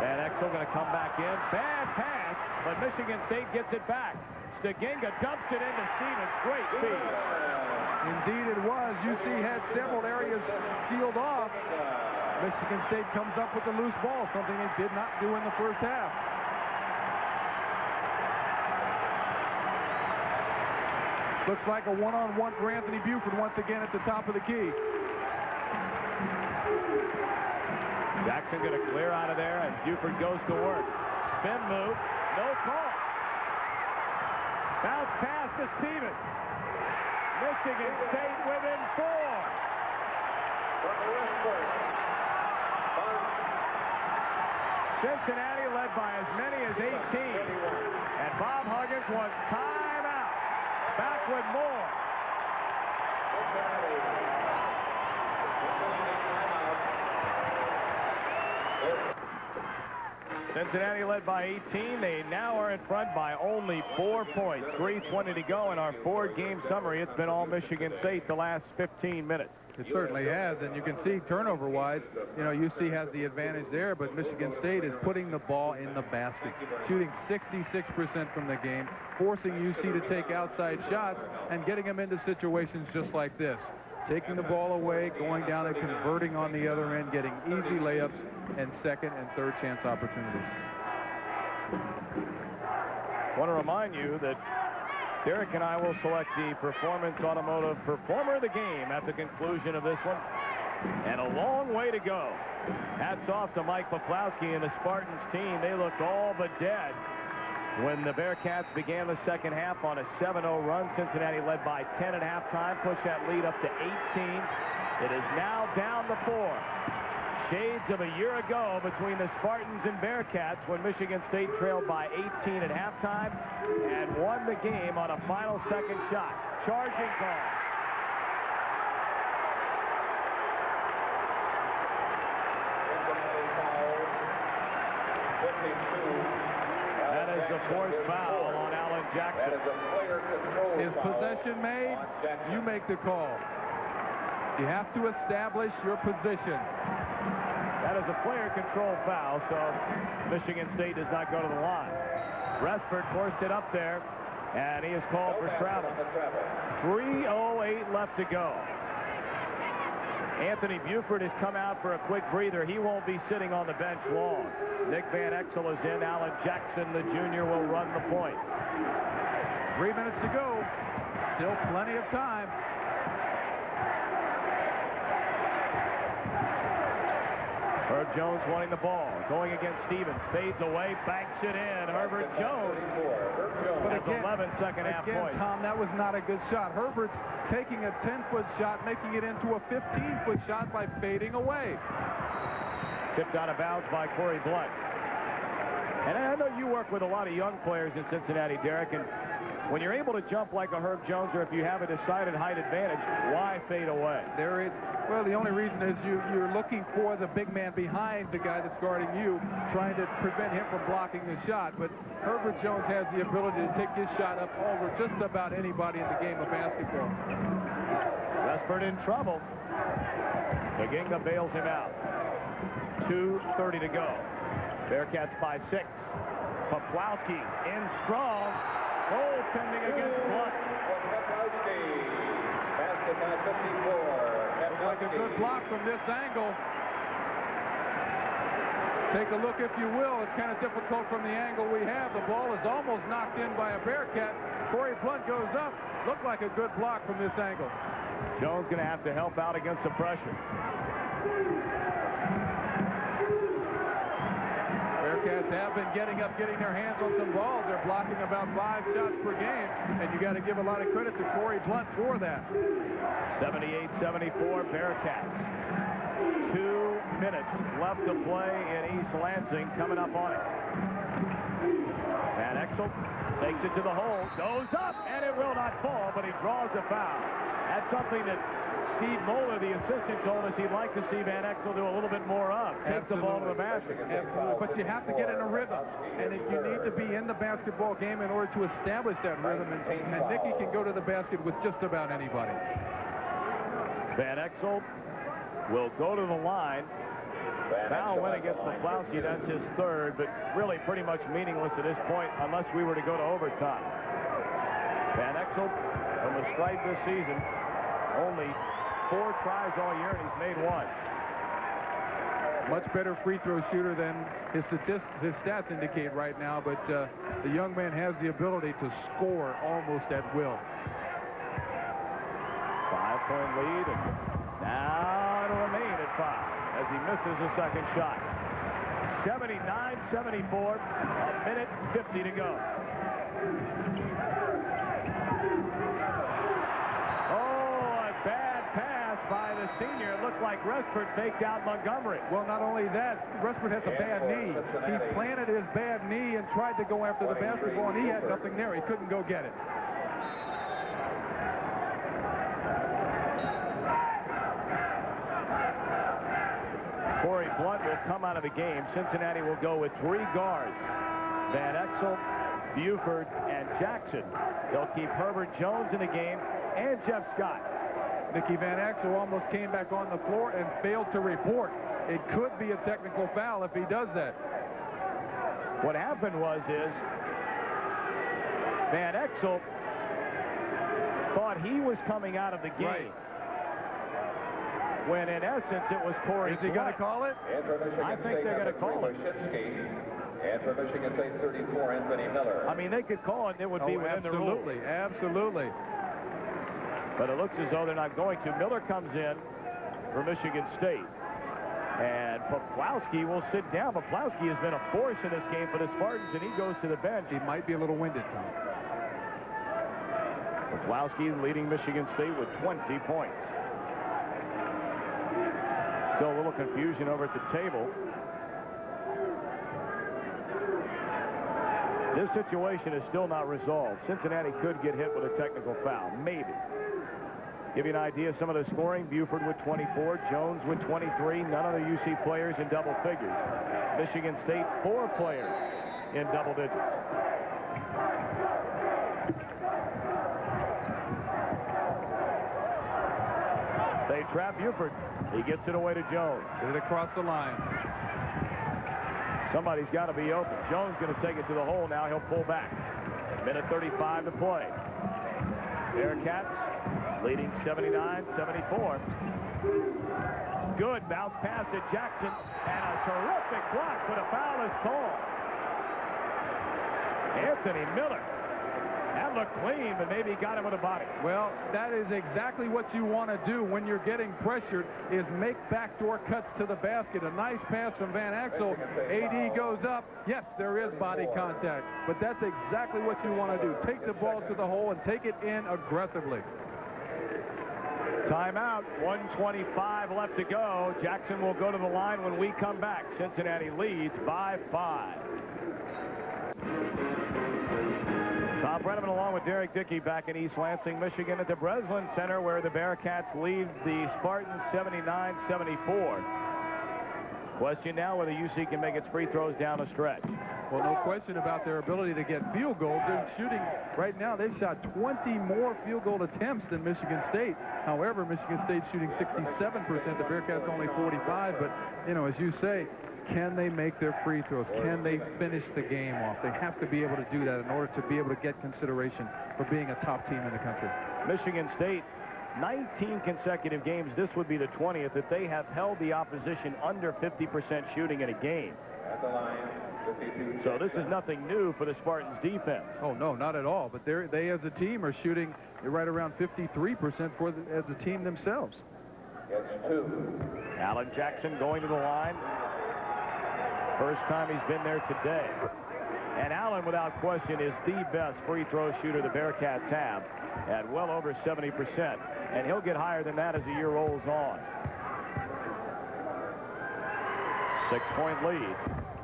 And Exel going to come back in. Bad pass, but Michigan State gets it back. Stegenga dumps it into Stevens. Great speed. Indeed it was. UC had several areas sealed off. Michigan State comes up with the loose ball, something they did not do in the first half. Looks like a one-on-one for Anthony Buford once again at the top of the key. Jackson going to clear out of there, and Buford goes to work. Spin move, no call. Bounce pass to Stevens. Michigan State within 4. Cincinnati led by as many as 18. And Bob Huggins wants timeout. Back with more. Cincinnati led by 18. They now are in front by only 4 points. 3:20 to go in our 4-game summary. It's been all Michigan State the last 15 minutes. It certainly has, and you can see turnover-wise, you know, UC has the advantage there, but Michigan State is putting the ball in the basket, shooting 66% from the game, forcing UC to take outside shots and getting them into situations just like this. Taking the ball away, going down and converting on the other end, getting easy layups and second and third chance opportunities. I want to remind you that Derek and I will select the Performance Automotive Performer of the Game at the conclusion of this one. And a long way to go. Hats off to Mike Poplawski and the Spartans team. They looked all but dead when the Bearcats began the second half on a 7-0 run. Cincinnati led by 10 at halftime, pushed that lead up to 18. It is now down to 4. Shades of a year ago between the Spartans and Bearcats when Michigan State trailed by 18 at halftime and won the game on a final second shot. Charging call. That is the fourth foul on Alan Jackson. Is possession made? You make the call. You have to establish your position. That is a player-controlled foul, so Michigan State does not go to the line. Resford forced it up there, and he is called for travel. 3:08 left to go. Anthony Buford has come out for a quick breather. He won't be sitting on the bench long. Nick Van Exel is in. Alan Jackson, the junior, will run the point. 3 minutes to go. Still plenty of time. Herb Jones wanting the ball. Going against Stevens. Fades away. Banks it in. Herbert Jones. But again, 11 second half points. Tom, that was not a good shot. Herbert's taking a 10-foot shot, making it into a 15-foot shot by fading away. Tipped out of bounds by Corey Blunt. And I know you work with a lot of young players in Cincinnati, Derek, and when you're able to jump like a Herb Jones, or if you have a decided height advantage, why fade away? Well, the only reason is you're looking for the big man behind the guy that's guarding you, trying to prevent him from blocking the shot. But Herbert Jones has the ability to take his shot up over just about anybody in the game of basketball. Resford in trouble. Baginga bails him out. 2:30 to go. Bearcats by 6. Poplawski in strong. Goaltending against Blunt. Looks like a good block from this angle. Take a look, if you will. It's kind of difficult from the angle we have. The ball is almost knocked in by a Bearcat. Corey Blunt goes up. Looked like a good block from this angle. Jones going to have to help out against the pressure. Bearcats have been getting their hands on some balls. They're blocking about 5 shots per game, and you got to give a lot of credit to Corey Blunt for that. 78-74 Bearcats. 2 minutes left to play in East Lansing. Coming up on it. Van Exel takes it to the hole, goes up, and it will not fall, but he draws a foul. That's something that Steve Moeller, the assistant, told us he'd like to see Van Exel do a little bit more of. Take the ball to the basket. Absolutely. But you have to get in a rhythm. And you need to be in the basketball game in order to establish that rhythm. And Nicky can go to the basket with just about anybody. Van Exel will go to the line. Foul went against Poplawski. That's his third, but really pretty much meaningless at this point unless we were to go to overtime. Van Exel from the stripe this season, only 4 tries all year, and he's made 1. Much better free throw shooter than his stats indicate right now, but the young man has the ability to score almost at will. 5-point lead, and now it'll remain at 5 as he misses the second shot. 79-74, a minute 50 to go. Oh, a bad pass by the senior. It looked like Restford faked out Montgomery. Well, not only that, Restford has a bad knee. He planted his bad knee and tried to go after the basketball, and he had nothing there. He couldn't go get it. Corey Blunt will come out of the game. Cincinnati will go with 3 guards. Van Exel, Buford, and Jackson. They'll keep Herbert Jones in the game and Jeff Scott. Nicky Van Exel almost came back on the floor and failed to report. It could be a technical foul if he does that. What happened was Van Exel thought he was coming out of the game. Right. When in essence it was Corey. Is he going to call it? I think they're going to call it. And for Michigan State, 34, Anthony Miller. I mean, they could call it, and it would be within the rules. Absolutely, absolutely. But it looks as though they're not going to. Miller comes in for Michigan State. And Poplawski will sit down. Poplawski has been a force in this game for the Spartans, and he goes to the bench. He might be a little winded, Tom. Poplawski leading Michigan State with 20 points. Still a little confusion over at the table. This situation is still not resolved. Cincinnati could get hit with a technical foul, maybe. Give you an idea of some of the scoring. Buford with 24, Jones with 23, none of the UC players in double figures. Michigan State, 4 players in double digits. They trap Buford. He gets it away to Jones. Get it across the line. Somebody's got to be open. Jones going to take it to the hole now. He'll pull back. Minute 35 to play. Bearcats leading 79-74. Good bounce pass to Jackson, and a terrific block, but a foul is called. Anthony Miller. That looked clean, but maybe he got him with a body. Well, that is exactly what you want to do when you're getting pressured, is make backdoor cuts to the basket. A nice pass from Van Exel. AD goes up. Yes, there is body contact, but that's exactly what you want to do. Take the ball to the hole and take it in aggressively. Timeout. 1:25 left to go. Jackson will go to the line when we come back. Cincinnati leads by 5. Tom Brenneman along with Derek Dickey back in East Lansing, Michigan at the Breslin Center, where the Bearcats lead the Spartans 79-74. Question now whether UC can make its free throws down the stretch. Well, no question about their ability to get field goals. They're shooting right now. They've shot 20 more field goal attempts than Michigan State. However, Michigan State's shooting 67%. The Bearcats only 45. But, you know, as you say, can they make their free throws? Can they finish the game off? They have to be able to do that in order to be able to get consideration for being a top team in the country. Michigan State, 19 consecutive games. This would be the 20th that they have held the opposition under 50% shooting in a game. At the line, 52. So this is nothing new for the Spartans defense. Oh, no, not at all. But they as a team are shooting right around 53% as a team themselves. It's 2. Alan Jackson going to the line. First time he's been there today. And Allen, without question, is the best free throw shooter the Bearcats have at well over 70%. And he'll get higher than that as the year rolls on. 6-point lead.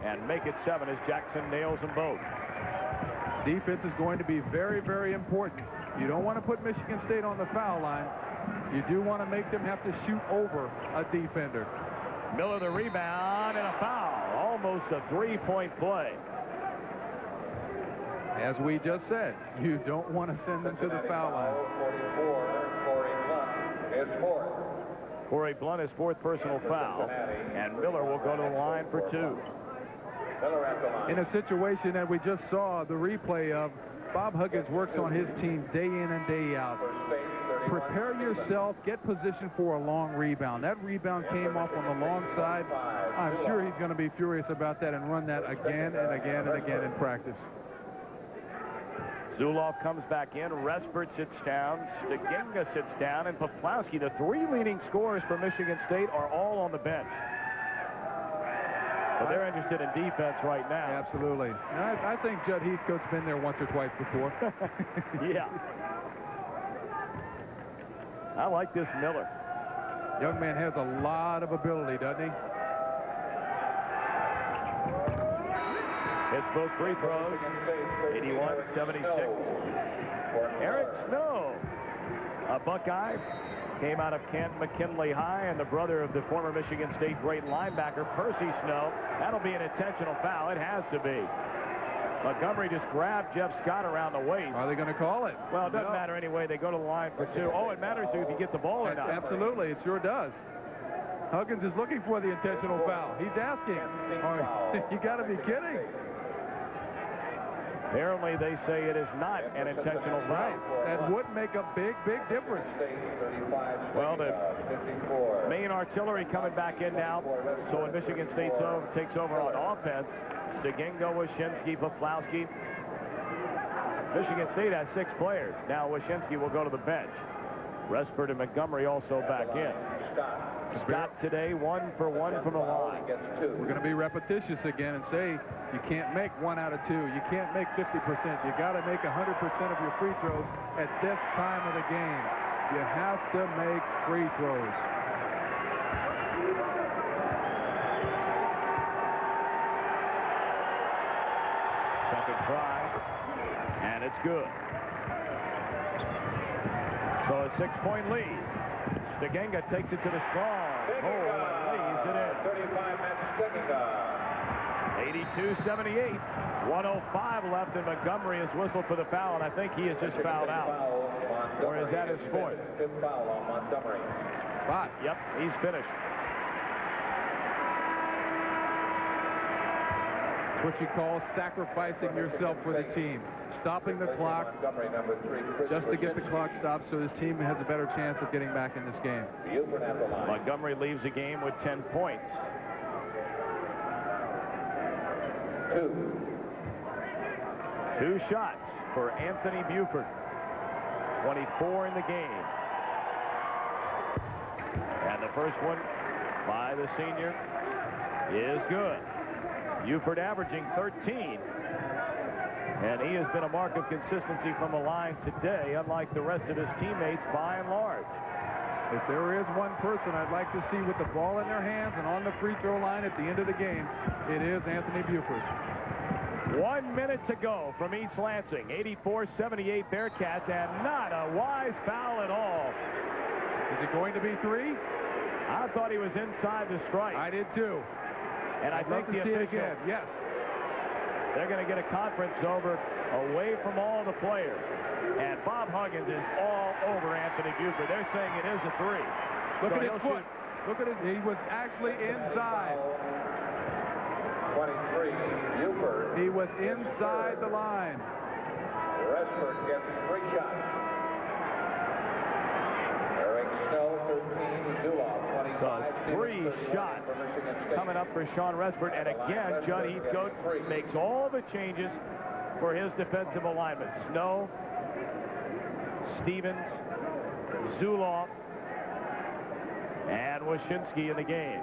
And make it 7 as Jackson nails them both. Defense is going to be very, very important. You don't want to put Michigan State on the foul line. You do want to make them have to shoot over a defender. Miller the rebound and a foul. Almost a 3-point play. As we just said, you don't want to send them to the foul line. 44, Corey Blunt is 4th. Corey Blunt is 4th personal foul, and Miller will go to the line for 2. Miller at the line. In a situation that we just saw the replay of, Bob Huggins works on his team day in and day out. Prepare yourself, get position for a long rebound. That rebound came off on the long side. I'm sure he's going to be furious about that and run that again and again and again in practice. Zuloff comes back in. Respert sits down. Stegenga sits down. And Poplawski, the three leading scorers for Michigan State, are all on the bench. But they're interested in defense right now. Absolutely. And I think Judd Heathcote's been there once or twice before. Yeah. I like this Miller. Young man has a lot of ability, doesn't he? Hits both free throws. 81-76. Eric Snow, a Buckeye, came out of Kent McKinley High, and the brother of the former Michigan State great linebacker, Percy Snow. That'll be an intentional foul. It has to be. Montgomery just grabbed Jeff Scott around the waist. Are they going to call it? Well, it doesn't matter anyway. They go to the line for two. Oh, it matters if you get the ball or not. Absolutely, it sure does. Huggins is looking for the intentional foul. He's asking. You got to be kidding. Apparently, they say it is not an intentional foul. That would make a big, big difference. Well, the main artillery coming back in now. So when Michigan State takes over on offense, Stegenga, Wyszynski, Poplawski. Michigan State has 6 players. Now Wyszynski will go to the bench. Respert and Montgomery also back in. Scott today 1 for 1 from the line. We're going to be repetitious again and say you can't make 1 out of 2. You can't make 50%. You got to make 100% of your free throws at this time of the game. You have to make free throws. Second try, and it's good. So a 6-point lead. Stegenga takes it to the strong hole and lays it in. 82-78. 1:05 left, and Montgomery has whistled for the foul, and I think he has just fouled out. Or is that his fourth? But yep, he's finished. What you call sacrificing yourself for the team. Stopping the clock just to get the clock stopped so his team has a better chance of getting back in this game. Montgomery leaves the game with 10 points. 2 shots for Anthony Buford. 24 in the game. And the first one by the senior is good. Buford averaging 13. And he has been a mark of consistency from the line today, unlike the rest of his teammates by and large. If there is one person I'd like to see with the ball in their hands and on the free throw line at the end of the game, it is Anthony Buford. 1 minute to go from East Lansing. 84-78 Bearcats, and not a wise foul at all. Is it going to be 3? I thought he was inside the strike. I did too. And I think the official, yes. They're going to get a conference over away from all the players. And Bob Huggins is all over Anthony Buford. They're saying it is a 3. Look at his foot. Look at it. He was actually inside. 23, Buford. He was inside the line. Respert gets 3 shots. Eric Snow, 13, Zuloff, 25. So 3 shots coming up for Sean Respert. And again, Judd Heathcote makes all the changes for his defensive alignment. Snow, Stevens, Zuloff, and Wyszynski in the game.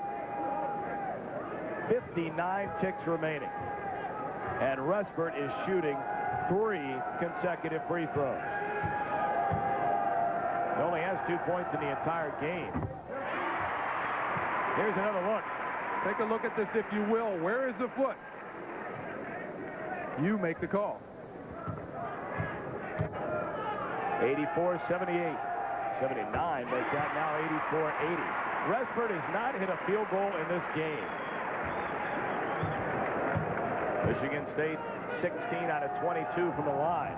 59 ticks remaining. And Respert is shooting 3 consecutive free throws. He only has 2 points in the entire game. Here's another look. Take a look at this, if you will. Where is the foot? You make the call. 84-78. 79 makes that now 84-80. Respert has not hit a field goal in this game. Michigan State 16 out of 22 from the line.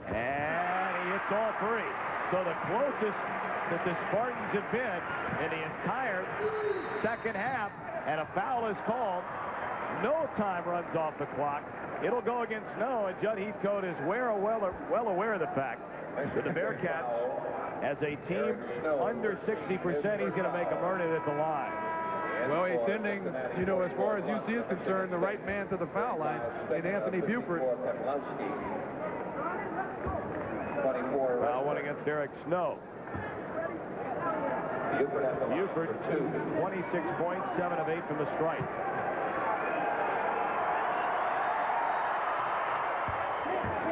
And he hits all 3. So the closest that the Spartans have been in the entire second half, and a foul is called. No time runs off the clock. It'll go against Snow, and Judd Heathcote is well aware of the fact that the Bearcats, as a team under 60%, he's going to make them earn it at the line. Well, he's sending, you know, as far as UC is concerned, the right man to the foul line in Anthony Buford. Foul one against Eric Snow. Buford, 26 points, 7 of 8 from the strike.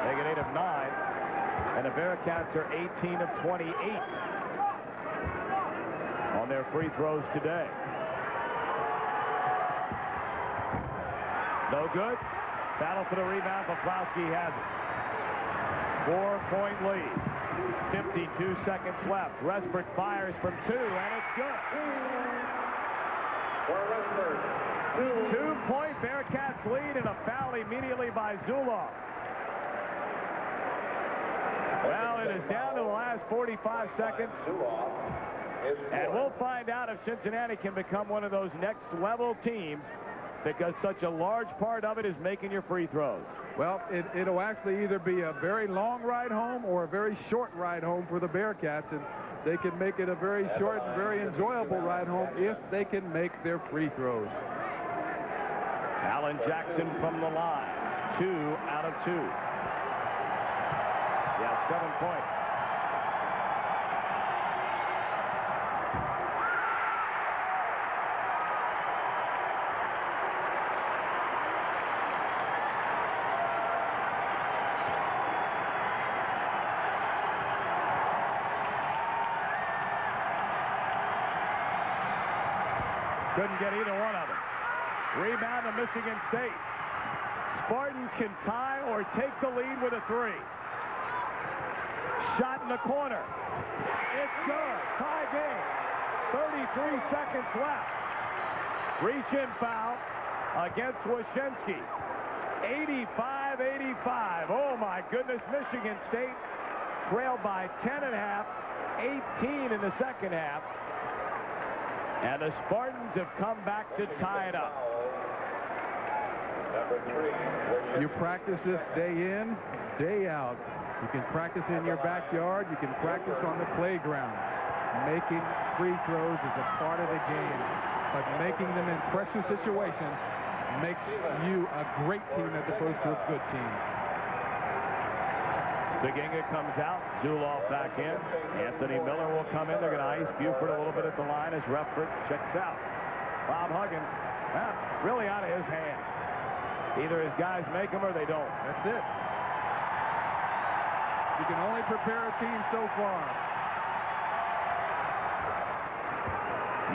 They get 8 of 9, and the Bearcats are 18 of 28 on their free throws today. No good. Battle for the rebound. Poplawski has it. 4-point lead. 52 seconds left. Resbert fires from 2, and it's good. 2-point Bearcats lead, and a foul immediately by Zuloff. Well, it is down to the last 45 seconds. And we'll find out if Cincinnati can become one of those next-level teams, because such a large part of it is making your free throws. Well, it'll actually either be a very long ride home or a very short ride home for the Bearcats, and they can make it a very short and very enjoyable ride home if they can make their free throws. Alan Jackson from the line, 2 out of 2. Yeah, 7 points. Couldn't get either one of them. Rebound to Michigan State. Spartans can tie or take the lead with a 3. Shot in the corner. It's good. Tie game. 33 seconds left. Reach-in foul against Wyshynski. 85-85. Oh, my goodness. Michigan State trailed by 10.5, 18 in the second half. And the Spartans have come back to tie it up. You practice this day in, day out. You can practice in your backyard. You can practice on the playground. Making free throws is a part of the game. But making them in pressure situations makes you a great team as opposed to a good team. Beginga comes out. Zuloff back in. Anthony Miller will come in. They're going to ice Buford a little bit at the line as Resbert checks out. Bob Huggins, really out of his hands. Either his guys make them or they don't. That's it. You can only prepare a team so far.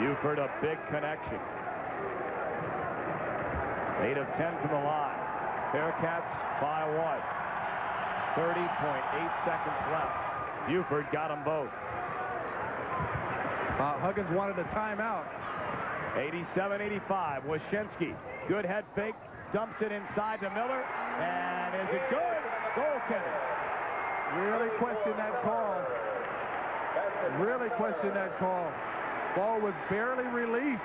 Buford, a big connection. 8 of 10 from the line. Bearcats by 1. 30.8 seconds left. Buford got them both. Huggins wanted a timeout. 87-85. Wyshynski. Good head fake. Dumps it inside to Miller. And is it good? Goaltender. Really question that call. Really question that call. Ball was barely released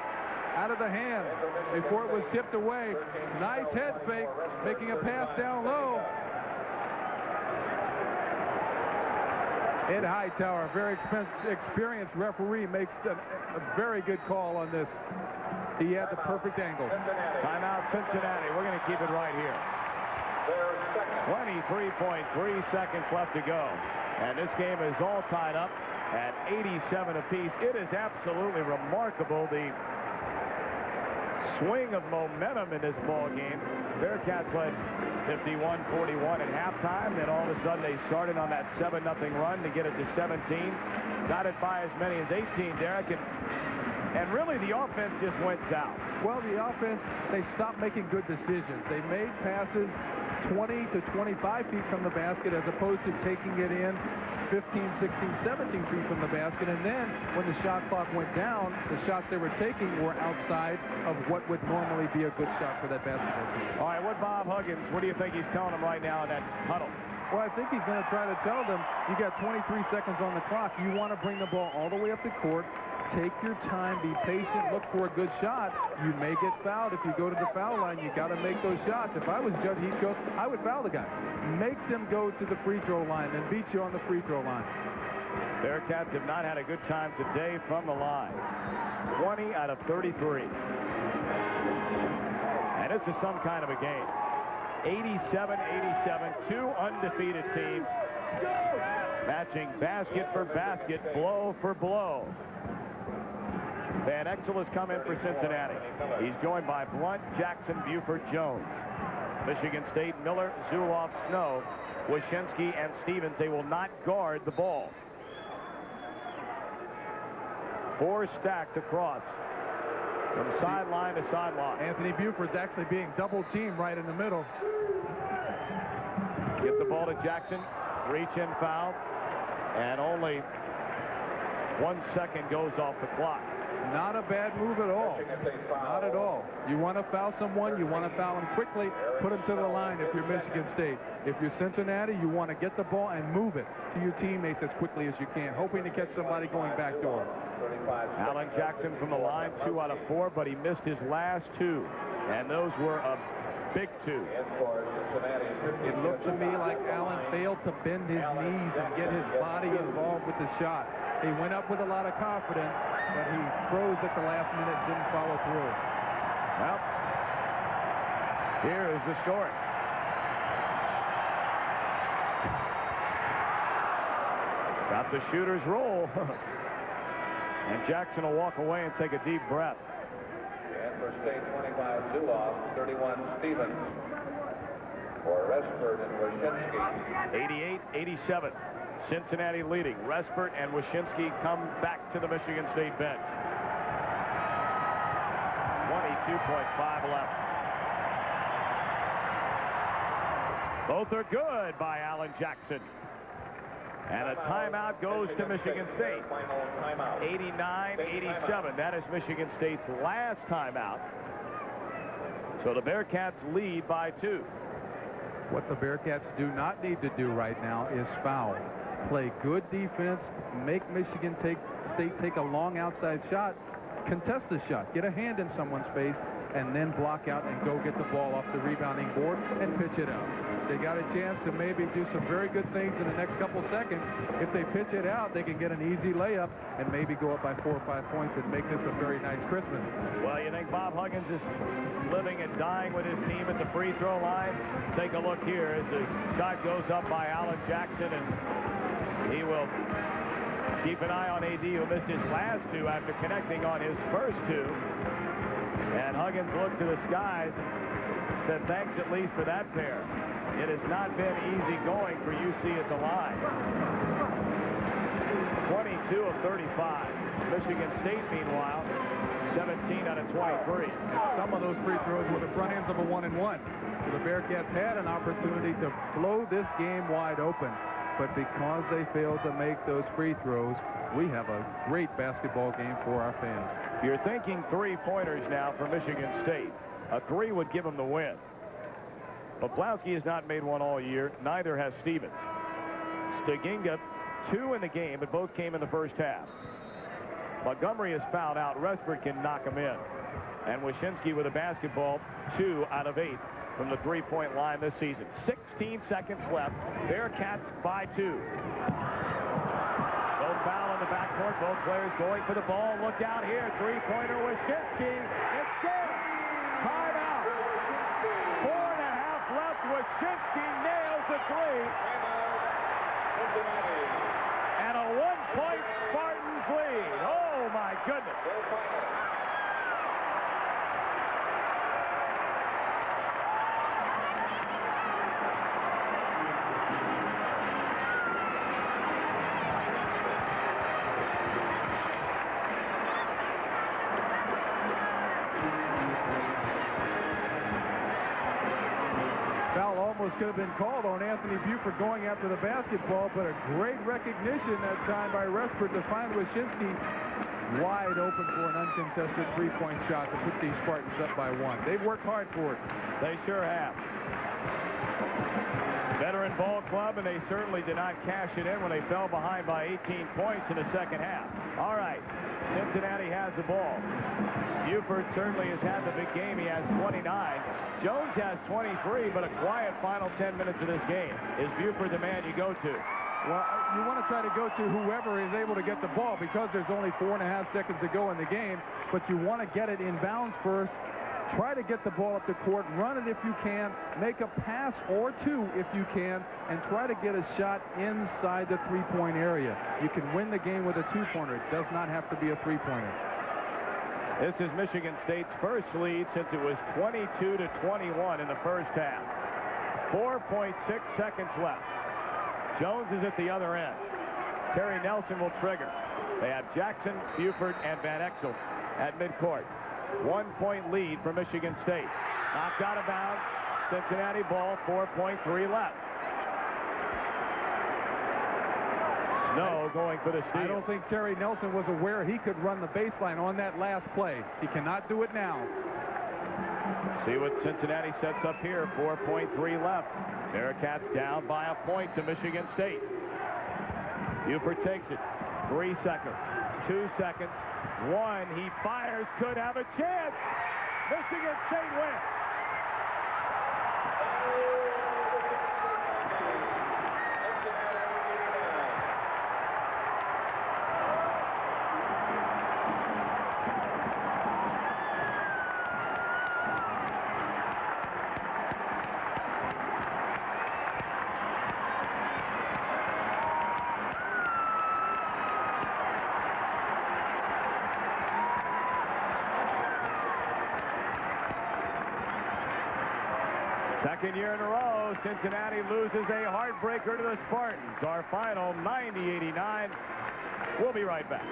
out of the hand before it was tipped away. Nice head fake, making a pass down low. Ed Hightower, a very experienced referee, makes a very good call on this. He had the perfect angle. Timeout Cincinnati. We're going to keep it right here. 23.3 seconds left to go. And this game is all tied up at 87 apiece. It is absolutely remarkable, the swing of momentum in this ball game. Bearcats led 51-41 at halftime. Then all of a sudden they started on that 7-0 run to get it to 17. Got it by as many as 18, Derek. And really the offense just went south. Well, the offense, they stopped making good decisions. They made passes 20 to 25 feet from the basket as opposed to taking it in 15, 16, 17 feet from the basket. And then when the shot clock went down, the shots they were taking were outside of what would normally be a good shot for that basketball team. All right, what Bob Huggins, what do you think he's telling them right now in that huddle? Well, I think he's going to try to tell them, you got 23 seconds on the clock. You want to bring the ball all the way up the court. Take your time, be patient, look for a good shot. You may get fouled if you go to the foul line. You got to make those shots. If I was Judd Heathcote, I would foul the guy. Make them go to the free throw line and beat you on the free throw line. Bearcats have not had a good time today from the line. 20 out of 33. And this is some kind of a game. 87-87, two undefeated teams matching basket for basket, blow for blow. Van Exel has come in for Cincinnati. He's joined by Blunt, Jackson, Buford, Jones. Michigan State, Miller, Zuloff, Snow, Wyshynski, and Stevens. They will not guard the ball. 4 stacked across from sideline to sideline. Anthony Buford's actually being double teamed right in the middle. Get the ball to Jackson. Reach in foul. And only 1 second goes off the clock. Not a bad move at all. Not at all. You want to foul someone, you want to foul them quickly, put them to the line if you're Michigan State. If you're Cincinnati, you want to get the ball and move it to your teammates as quickly as you can, hoping to catch somebody going backdoor. Alan Jackson from the line, 2 out of 4, but he missed his last 2. And those were a big 2. It looked to me like Allen failed to bend his knees and get his body involved with the shot. He went up with a lot of confidence, but he froze at the last minute, didn't follow through. Well, here is the story. Got the shooter's roll. And Jackson will walk away and take a deep breath. And for State, 25 Zuloff, 31 Stevens. For Resford and Wyshynski. 88-87. Cincinnati leading. Resford and Wyshynski come back to the Michigan State bench. 22.5 left. Both are good by Alan Jackson. And a timeout goes to Michigan State. 89-87. That is Michigan State's last timeout. So the Bearcats lead by 2. What the Bearcats do not need to do right now is foul. Play good defense, make Michigan State take a long outside shot, contest the shot, get a hand in someone's face, and then block out and go get the ball off the rebounding board and pitch it out. They got a chance to maybe do some very good things in the next couple seconds. If they pitch it out, they can get an easy layup and maybe go up by 4 or 5 points and make this a very nice Christmas. Well, you think Bob Huggins is living and dying with his team at the free throw line? Take a look here as the shot goes up by Alan Jackson, and he will keep an eye on AD, who missed his last 2 after connecting on his first 2. And Huggins looked to the skies and said, thanks at least for that pair. It has not been easy going for UC at the line. 22 of 35. Michigan State, meanwhile, 17 out of 23. And some of those free throws were the front ends of a 1-and-1. So the Bearcats had an opportunity to blow this game wide open. But because they failed to make those free throws, we have a great basketball game for our fans. You're thinking 3-pointers now for Michigan State. A 3 would give them the win. Poplawski has not made one all year. Neither has Stevens. Staginga, 2 in the game, but both came in the first half. Montgomery is fouled out. Resford can knock him in. And Wyshynski with a basketball, 2 out of 8 from the 3-point line this season. 16 seconds left. Bearcats by 2. No foul in the backcourt. Both players going for the ball. Look out here. 3-pointer Wyshynski. It's good. Timeout. 4.5 left. Wyshynski nails the 3. And a 1-point Spartans lead. Oh, my goodness. Could have been called on Anthony Buford going after the basketball, but a great recognition that time by Resford to find Wyshynski wide open for an uncontested 3-point shot to put these Spartans up by 1. They've worked hard for it. They sure have. Veteran ball club, and they certainly did not cash it in when they fell behind by 18 points in the second half. All right, Cincinnati has the ball. Buford certainly has had the big game. He has 29. Jones has 23, but a quiet final 10 minutes of this game. Is Buford the man you go to? Well, you want to try to go to whoever is able to get the ball because there's only 4.5 seconds to go in the game, but you want to get it in bounds first. Try to get the ball up the court, run it if you can, make a pass or two if you can, and try to get a shot inside the three-point area. You can win the game with a two-pointer. It does not have to be a three-pointer. This is Michigan State's first lead since it was 22-21 in the first half. 4.6 seconds left. Jones is at the other end. Terry Nelson will trigger. They have Jackson, Buford, and Van Exel at midcourt. 1-point lead for Michigan State. Knocked out of bounds. Cincinnati ball, 4.3 left. Snow going for the steal. I don't think Terry Nelson was aware he could run the baseline on that last play. He cannot do it now. See what Cincinnati sets up here. 4.3 left. Bearcats down by a point to Michigan State. Buford takes it. 3 seconds. 2 seconds. 1. He fires. Could have a chance. Michigan State wins. Second year in a row, Cincinnati loses a heartbreaker to the Spartans. Our final 90-89. We'll be right back.